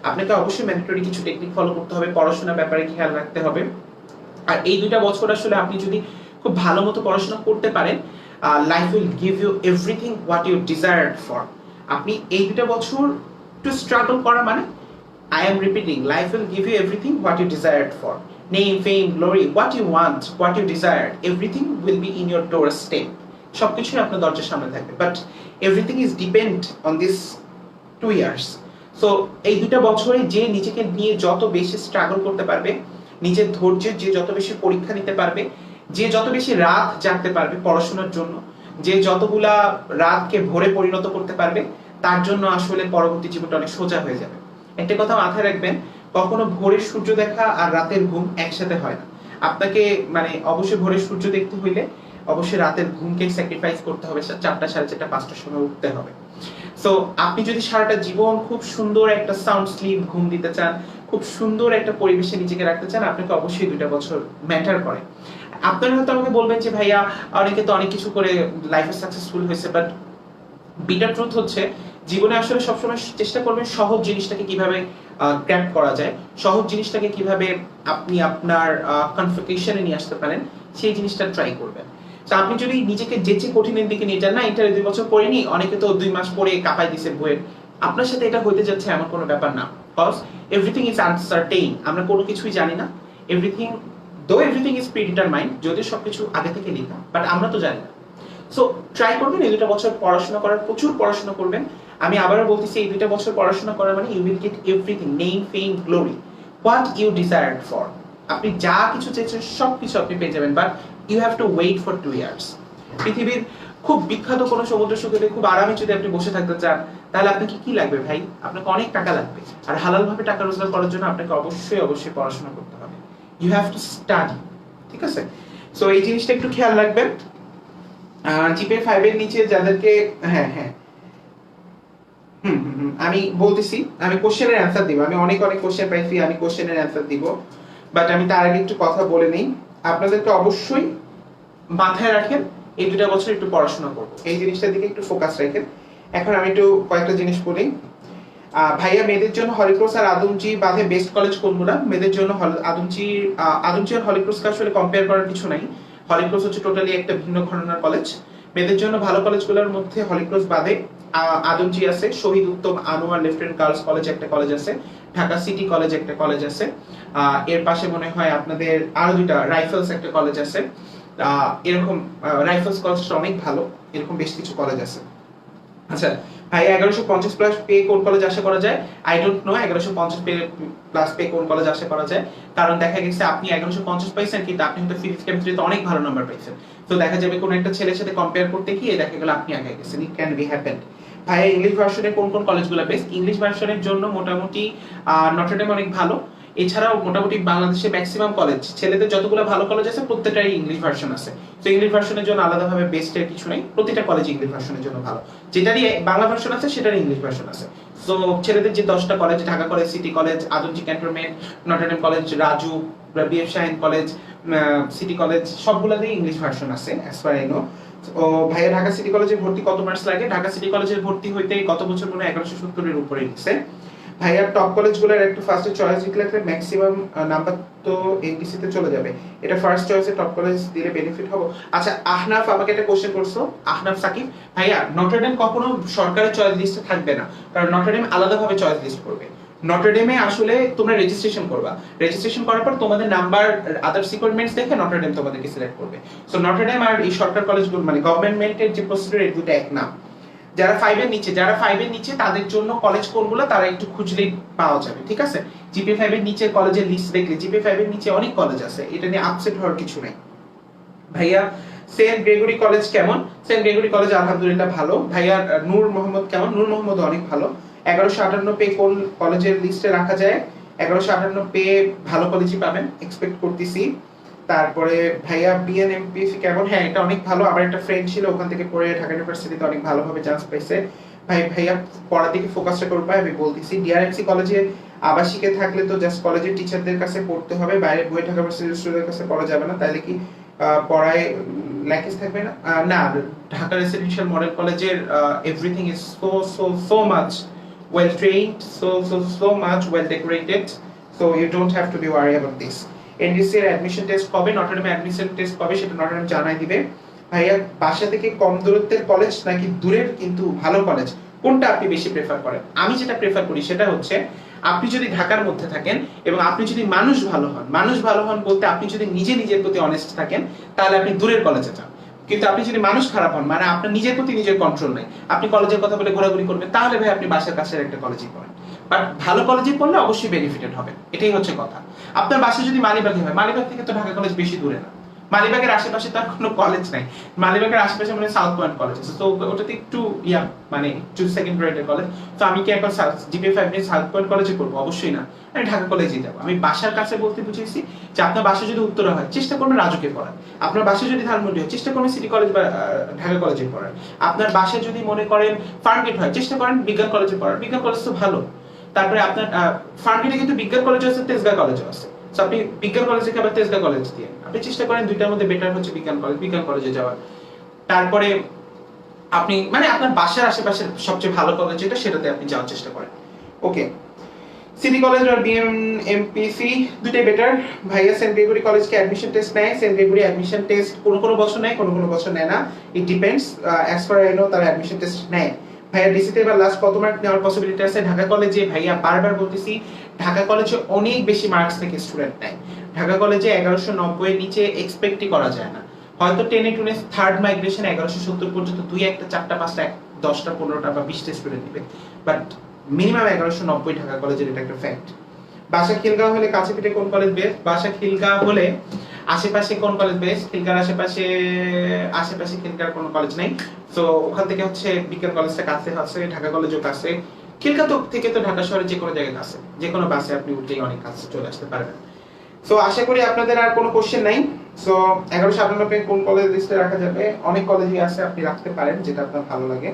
আপনাকে অবশ্যই ম্যান্ডেটরি কিছু টেকনিক ফলো করতে হবে, পড়াশোনার ব্যাপারে খেয়াল রাখতে হবে। আর এই 2টা বছর আসলে আপনি যদি খুব ভালো মতো পড়াশোনা করতে পারেন, life will give you everything what you desired for. আপনি এই 2টা বছর একটু স্ট্রাগল করা মানে, I am repeating, life will give you everything what you desired for. Name, fame, glory, what you want, what you desired, everything will be in your doorstep. সবকিছুই আপনার দরজার সামনে থাকবে, but everything is depend on this 2 years. So এই 2টা বছরে যে নিজেকে নিয়ে যত বেশি স্ট্রাগল করতে পারবে, নিজের ধৈর্যের যে যত বেশি পরীক্ষা নিতে পারবে, যে যত বেশি রাত জাগতে পারবে পড়াশোনার জন্য, যে যতগুলা রাতকে ভোরে পরিণত করতে পারবে, তার জন্য আসলে পরবর্তী জীবনটা অনেক সোজা হয়ে যাবে। একটা কথা মাথায় রাখবেন, কখনো ভোরের সূর্য দেখা আর রাতের ঘুম একসাথে হয় না। আপনাকে মানে অবশ্যই ভোরের সূর্য দেখতে হইলে অবশ্যই রাতের ঘুমকে স্যাক্রিফাইস করতে হবে, 4টা, 4:30, 5টার সময় উঠতে হবে। সো আপনি যদি সারাটা জীবন খুব সুন্দর একটা সাউন্ড স্লিপ ঘুম দিতে চান, খুব সুন্দর একটা পরিবেশে নিজেকে রাখতে চান, আপনাকে অবশ্যই 2টা বছর ম্যাটার করে। আপনারা হয়তো আমাকে বলবেন যে ভাইয়া অনেকে তো অনেক কিছু করে লাইফে সাকসেসফুল হয়েছে, বাট বিটার ট্রুথ হচ্ছে জীবনে আসলে সবসময় চেষ্টা করবেন সহজ জিনিসটাকে কিভাবে গ্র্যাব করা যায়, সহজ জিনিসটাকে কিভাবে আপনি আপনার কনফিগারেশনে নিয়ে আসতে পারেন, সেই জিনিসটা ট্রাই করবেন। তো আপনি যদি নিজেকে যেচে কঠিনের দিকে নিয়ে যান, না এটা 2 বছর পড়িনি, অনেকে তো 2 মাস পরে কাঁপাই দিছে বইয়ের, আপনার সাথে এটা হইতে যাচ্ছে এমন কোনো ব্যাপার না। বিকজ এভরিথিং ইজ আনসার্টেইন, আমরা কোনো কিছুই জানি না। এভরিথিং ইজ প্রিডিটারমাইন্ড, যদিও সবকিছু আগে থেকে লেখা, বাট আমরা তো জানি না। সো ট্রাই করবেন এই 2টা বছর পড়াশোনা করার, প্রচুর পড়াশোনা করবেন। আমি আবারও বলতেছি এই 2টা বছর পড়াশোনা করা মানে you will get everything, name, fame, glory, what you desired for. আপনি যা কিছু চেয়েছেন সবকিছু আপনি পেয়ে যাবেন, but you have to wait for 2 years. পৃথিবীর খুব বিখ্যাত কোনো সমুদ্র সৈকতে খুব আরামে যদি আপনি বসে থাকতে চান, তাহলে আপনাকে কি লাগবে ভাই? আপনাকে অনেক টাকা লাগবে। আর হালাল ভাবে টাকা রোজগার করার জন্য আপনাকে অবশ্যই অবশ্যই পড়াশোনা করতে হবে। ইউ হ্যাভ টু স্টাডি, ঠিক আছে? সো এই জিনিসটা একটু খেয়াল রাখবেন। জিপিএ 5 এর নিচে যাদেরকে, হ্যাঁ হ্যাঁ আমি বলতেছি, আমি কোশ্চেনের অ্যান্সার দিব, আমি অনেক কোশ্চেন পাইছি, আমি কোশ্চেনের অ্যান্সার দিব, বাট আমি তার আগে একটু কথা বলে নেই। আপনাদেরকে অবশ্যই মাথায় রাখেন এই 2টা বছর একটু পড়াশোনা করবো, এই জিনিসটার দিকে একটু ফোকাস রাখেন। এখন আমি একটু কয়েকটা জিনিস বলি। ভাইয়া মেয়েদের জন্য হলিক্রস আর আদমজি বাদে বেস্ট কলেজ কোনগুলা? মেয়েদের জন্য আদমজি আর হলিক্রসকে আসলে কম্পেয়ার করার কিছু নাই। হলিক্রস হচ্ছে টোটালি একটা ভিন্ন ঘরানার কলেজ। মেয়েদের জন্য ভালো কলেজগুলোর মধ্যে হলিক্রস বাদে আদমজি আছে, শহীদ উত্তম আনোয়ার লেফটেন্যান্ট গার্লস কলেজ একটা কলেজ আছে, ঢাকা সিটি কলেজ একটা কলেজ আছে, এর পাশে মনে হয় আপনাদের আরো 2টা রাইফেলস একটা কলেজ আছে। এরকম রাইফেলস কলেজটা অনেক ভালো, এরকম বেশ কিছু কলেজ আছে। আচ্ছা ভাই 1150 প্লাস পে কোন কলেজ আশা করা যায়? I don't know 1150 plus pay কোন কলেজ আশা করা যায়, কারণ দেখা গেছে আপনি 1150 পাইছেন কিন্তু আপনি হয়তো ফিজিক্স কেমিস্ট্রিতে অনেক ভালো নাম্বার পাইছেন, তো দেখা যাবে কোন একটা ছেলের সাথে কম্পেয়ার করতে গিয়ে দেখা গেল আপনি আগে গেছেন। It can be happened. ভাইয়া ইংলিশ ভার্সনে কোন কোন কলেজগুলো বেস্ট? ইংলিশ ভার্সনের জন্য মোটামুটি নটরডেম অনেক ভালো, এছাড়াও মোটামুটি বাংলাদেশে ম্যাক্সিমাম কলেজ, ছেলেদের যতগুলো ভালো কলেজ আছে প্রত্যেকটারই ইংলিশ ভার্সন আছে। তো ইংলিশ ভার্সনের জন্য আলাদাভাবে বেস্টের কিছু নেই, প্রতিটা কলেজ ইংলিশ ভার্সনের জন্য ভালো, যেটারই বাংলা ভার্সন আছে সেটারই ইংলিশ ভার্সন আছে। তো ছেলেদের যে 10টা college, Dhaka college, city college, Adamjee cantonment, Notre Dame college, Raju, BF Shaheen college, city college, সবগুলোতেই ইংলিশ ভার্সন আছে অ্যাজ ফার আই নো। ও ভাইয়া ঢাকা সিটি কলেজে ভর্তি কত মার্কস লাগে? ঢাকা সিটি কলেজে ভর্তি হইতে গত বছর মনে 1170 এর উপরে গেছে। ভাইয়া টপ কলেজগুলোর একটু ফার্স্টে চয়েস দিলে ম্যাক্সিমাম নাম্বার তো এনটিসি তে চলে যাবে, এটা ফার্স্ট চয়েসে টপ কলেজ দিলে বেনিফিট হবে। আচ্ছা আহনাফ আমাকে একটা কোশ্চেন করছো, আহনাফ সাকিব, ভাইয়া নটরডেম কখনো সরকারের চয়েস লিস্টে থাকবে না, কারণ নটরডেম আলাদাভাবে চয়েস লিস্ট করবে। নটরডেমে আসলে তোমরা রেজিস্ট্রেশন করবা, রেজিস্ট্রেশন করার পর তোমাদের নাম্বার আদার্স রিকোয়ারমেন্টস দেখে নটরডেম তোমাদেরকে সিলেক্ট করবে। সো নটরডেম আর এই সরকার কলেজগুলো মানে গভর্নমেন্টের যে প্রসিডিউর এই দুটো এক না। যারা 5 এর নিচে তাদের জন্য কলেজ কোনগুলো তারা একটু খুঁজলেই পাওয়া যাবে, ঠিক আছে? জিপিএ 5 এর নিচে কলেজের লিস্ট দেখলে জিপিএ 5 এর নিচে অনেক কলেজ আছে, এটা নিয়ে আপসেট হওয়ার কিছু নাই। ভাইয়া সেন্ট গ্রেগরি কলেজ কেমন? সেন্ট গ্রেগরি কলেজ আলহামদুলিল্লাহ ভালো। ভাইয়া নূর মোহাম্মদ কেমন? নূর মোহাম্মদ অনেক ভালো। 1158 পে কোন কলেজের লিস্টে রাখা যায়? 1158 পে ভালো কলেজই পাবেন এক্সপেক্ট করতেছি। তারপরে ভাইয়া বিএনএমপিসি কেমন? হ্যাঁ এটা অনেক ভালো, আমার একটা ফ্রেন্ড ছিল ওখান থেকে পড়ে ঢাকা ইউনিভার্সিটিতে অনেক ভালোভাবে চান্স পাইছে। ভাইয়া পড়ার দিকে ফোকাসটা করবে আমি বলতেছি। ডিআরএমসি কলেজে আবাসিকে থাকলে তো জাস্ট কলেজের টিচারদের কাছে পড়তে হবে, বাইরে বই ঢাকা ইউনিভার্সিটির স্টুডেন্টদের কাছে পড়া যাবে না, তাইলে কি পড়ায় ল্যাকিস থাকবে না? না, ঢাকা রেসিডেন্সিয়াল মডেল কলেজের everything is so much well trained, so much well decorated, so you don't have to be worried about this. NDC এর অ্যাডমিশন টেস্ট কবে? নটরডেমে অ্যাডমিশন টেস্ট কবে সেটা নটরডেম জানাই দিবে। ভাইয়া বাসা থেকে কম দূরত্বের কলেজ নাকি দূরের কিন্তু ভালো কলেজ, কোনটা আপনি বেশি প্রেফার করেন? আমি যেটা প্রেফার করি সেটা হচ্ছে আপনি যদি ঢাকার মধ্যে থাকেন এবং আপনি যদি মানুষ ভালো হন বলতে আপনি যদি নিজের প্রতি অনেস্ট থাকেন তাহলে আপনি দূরের কলেজে যান। কিন্তু আপনি যদি মানুষ খারাপ হন, মানে আপনার নিজের প্রতি নিজের কন্ট্রোল নাই, আপনি কলেজের কথা বলে ঘোরাঘুরি করবেন, তাহলে ভাই আপনি বাসার কাছের একটা কলেজে পড়েন। বাট ভালো কলেজে পড়লে অবশ্যই বেনিফিটেড হবে, এটাই হচ্ছে কথা। আপনার বাসা যদি মালিবাগে হয়, মালিবাগ থেকে তো ঢাকা কলেজ বেশি দূরে না, মালিবাগের আশেপাশে তার কোনো কলেজ নাই, মালিবাগের আশেপাশে মানে সাউথ পয়েন্ট কলেজ আছে, তো ওটাতে একটু মানে একটু সেকেন্ড গ্রেডের কলেজ। তো আমি কি এখন জিপিএ 5 নিয়ে সাউথ পয়েন্ট কলেজে পড়বো? অবশ্যই না, আমি ঢাকা কলেজে যাবো। আমি বাসার কাছে বলতে বুঝেছি যে আপনার বাসা যদি উত্তরা হয় চেষ্টা করবেন রাজুকে পড়ার, আপনার বাসা যদি ধানমন্ডি হয় চেষ্টা করবেন সিটি কলেজ বা ঢাকা কলেজে পড়ার, আপনার বাসা যদি মনে করেন ফার্মগেট হয় চেষ্টা করেন বিজ্ঞান কলেজে পড়ার, বিজ্ঞান কলেজ তো ভালো। তারপরে আপনার ফার্মগেটে কিন্তু বিজ্ঞান কলেজ আছে, তেজগাঁ কলেজও আছে, সো আপনি বিজ্ঞান কলেজ থেকে আবার তেজগাঁ কলেজ দিয়ে আপনি চেষ্টা করেন দুইটার মধ্যে বেটার হচ্ছে বিজ্ঞান কলেজে যাওয়ার। তারপরে আপনি মানে আপনার বাসার আশেপাশের সবচেয়ে ভালো কলেজ যেটা সেটাতে আপনি যাওয়ার চেষ্টা করেন। ওকে, সিটি কলেজ আর বিএমএমপিসি দুটোই বেটার। ভাইয়া সেন্ট গ্রেগরি কলেজকে অ্যাডমিশন টেস্ট নেয়? সেন্ট গ্রেগরি অ্যাডমিশন টেস্ট কোনো বছর নেয়, কোনো বছর নেয় না, it depends. As far I know তারা অ্যাডমিশন টেস্ট নেয়। ভাইয়া ডিসিতে এবার লাস্ট কত মার্ক নেওয়ার পসিবিলিটি আছে? ঢাকা কলেজে ভাইয়া বারবার বলতেছি ঢাকা কলেজে অনেক বেশি মার্কস থেকে স্টুডেন্ট নেয়, ঢাকা কলেজে 1190 এর নিচে এক্সপেক্টই করা যায় না, হয়তো 10 থার্ড মাইগ্রেশন 1170 পর্যন্ত 2-1 4টা 5টা 10টা 15টা বা 20টা স্টুডেন্ট দিবে, বাট মিনিমাম 1190 ঢাকা কলেজের, এটা একটা ফ্যাক্ট। বাসা খিলগাঁও হলে কাছে পিঠে কোন কলেজ বেস্ট? বাসা খিলগাঁও হলে আশেপাশে কোন কলেজ বেস্ট? খিলগাঁর আশেপাশে খিলগাঁর কোনো কলেজ নেই, তো ওখান থেকে হচ্ছে বিজ্ঞান কলেজটা কাছে আছে, ঢাকা কলেজও কাছে, খিলগাঁও থেকে তো ঢাকা শহরে যে কোনো জায়গায় কাছে, যে কোনো বাসে আপনি উঠলেই অনেক কাছে চলে আসতে পারবেন। সো আশা করি আপনাদের আর কোনো কোশ্চেন নাই। সো 1198 কোন কলেজ লিস্টে রাখা যাবে? অনেক কলেজই আছে, আপনি রাখতে পারেন যেটা আপনার ভালো লাগে।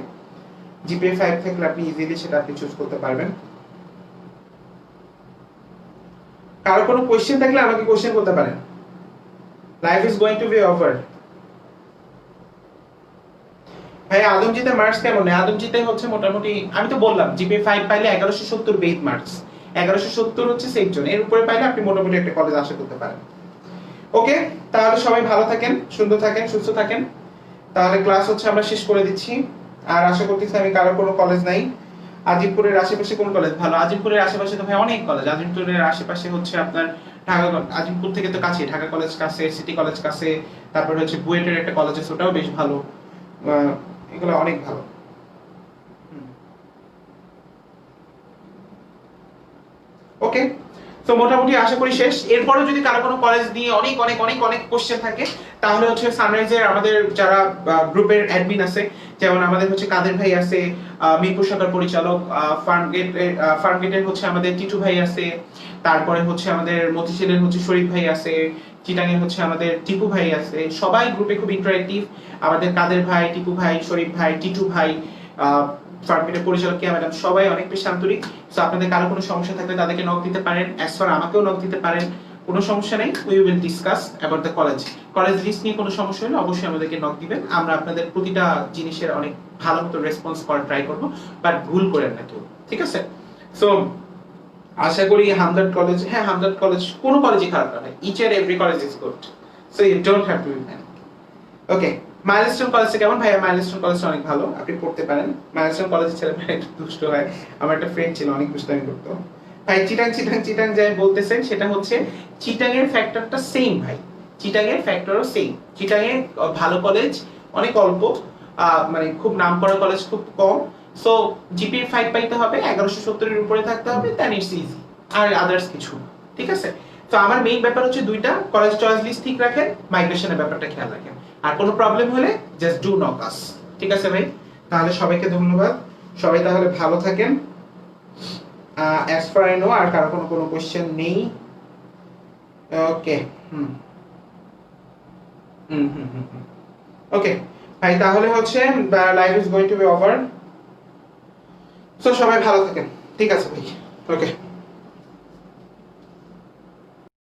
জিপিএ 5 থাকলে আপনি ইজিলি সেটা আপনি চুজ করতে পারবেন। কারো কোনো কোশ্চেন থাকলে আমাকে কোশ্চেন করতে পারেন। Life is going to be over. ভাই আদমজিতে মার্কস কেমন? আদমজিতে হচ্ছে মোটামুটি, আমি তো বললাম জিপিএ 5 পাইলে 1170 বেস মার্কস, 1170 হচ্ছে সেফ জোন, এর উপরে পাইলে আপনি মোটামুটি একটা কলেজ আশা করতে পারেন। ওকে, তাহলে সবাই ভালো থাকেন, সুন্দর থাকেন, সুস্থ থাকেন। তাহলে ক্লাস হচ্ছে আমরা শেষ করে দিচ্ছি। আর আশা করতেছি আমি কারো কোনো কলেজ নাই। আজিমপুরের আশেপাশে কোন কলেজ ভালো? আজিমপুরের আশেপাশে তো ভাই অনেক কলেজ। আজিমপুরের আশেপাশে হচ্ছে আপনার ঢাকা, আজিমপুর থেকে তো কাছে, ঢাকা কলেজ কাছে, সিটি কলেজ কাছে, তারপর হচ্ছে বুয়েটের একটা কলেজ আছে, ওটাও বেশ ভালো। এগুলো অনেক ভালো। ওকে, তো মোটামুটি আশা করি শেষ। এরপরে যদি কারো কোনো কলেজ নিয়ে অনেক অনেক অনেক অনেক কোশ্চেন থাকে, তাহলে হচ্ছে সানরাইজের আমাদের যারা গ্রুপের অ্যাডমিন আছে, যেমন আমাদের হচ্ছে কাদের ভাই আছে, মিরপুর শাখার পরিচালক, ফার্মগেটের হচ্ছে আমাদের টিটু ভাই আছে, তারপরে হচ্ছে আমাদের মতিঝিলের হচ্ছে শরীফ ভাই আছে, চিটাঙের হচ্ছে আমাদের টিপু ভাই আছে। সবাই গ্রুপে খুব ইন্টারেক্টিভ। আমাদের কাদের ভাই, টিপু ভাই, শরীফ ভাই, টিটু ভাই, ফার্মগেটের পরিচালক কিয়া ম্যাডাম, সবাই অনেক বেশি আন্তরিক। সো আপনাদের কারো কোনো সমস্যা থাকলে তাদেরকে নক দিতে পারেন, অ্যাজ ফার আমাকেও নক দিতে পারেন, কোনো সমস্যা নেই। We will discuss about the college. College list নিয়ে কোনো সমস্যা হলে অবশ্যই আমাদেরকে নক দিবেন। আমরা আপনাদের প্রতিটা জিনিসের অনেক ভালো মতো রেসপন্স করার ট্রাই করব, বাট ভুল করেন না কেউ, ঠিক আছে? সো আশা করি হামদর্দ কলেজ, হ্যাঁ হামদর্দ কলেজ, কোনো কলেজই খারাপ না, each and every college is good, so you don't have to be man. Okay, milestone কলেজটা কেমন? ভাইয়া মাইলস্টোন কলেজটা অনেক ভালো, আপনি পড়তে পারেন। মাইলস্টোন কলেজের ছেলেমেয়েরা একটু দুষ্ট হয়, আমার একটা ফ্রেন্ড ছিল অনেক দুষ্টামি করতো। ভাই চিটাং চিটাং চিটাং যাই বলতেছেন, সেটা হচ্ছে চিটাং এর ফ্যাক্টরটা সেম ভাই, চিটাং এর ফ্যাক্টরও সেম। চিটাং এর ভালো কলেজ অনেক অল্প, মানে খুব নামকরা কলেজ খুব কম। সো জিপিএ 5 পাইতে হবে, 1170 এর উপরে থাকতে হবে, দেন ইটস ইজি। আর আদার্স কিছু, ঠিক আছে? তো আমার মেইন ব্যাপার হচ্ছে দুইটা, কলেজ চয়েস লিস্ট ঠিক রাখেন, মাইগ্রেশনের ব্যাপারটা খেয়াল রাখেন। আর কোনো প্রবলেম হলে জাস্ট ডু নক আস, ঠিক আছে ভাই? তাহলে সবাইকে ধন্যবাদ, সবাই তাহলে ভালো থাকেন। As far I I know কারো কোনো কোশ্চেন নেই। ওকে, ওকে ভাই, তাহলে হচ্ছে life is going to be over. So সবাই ভালো থাকেন, ঠিক আছে ভাই? ওকে।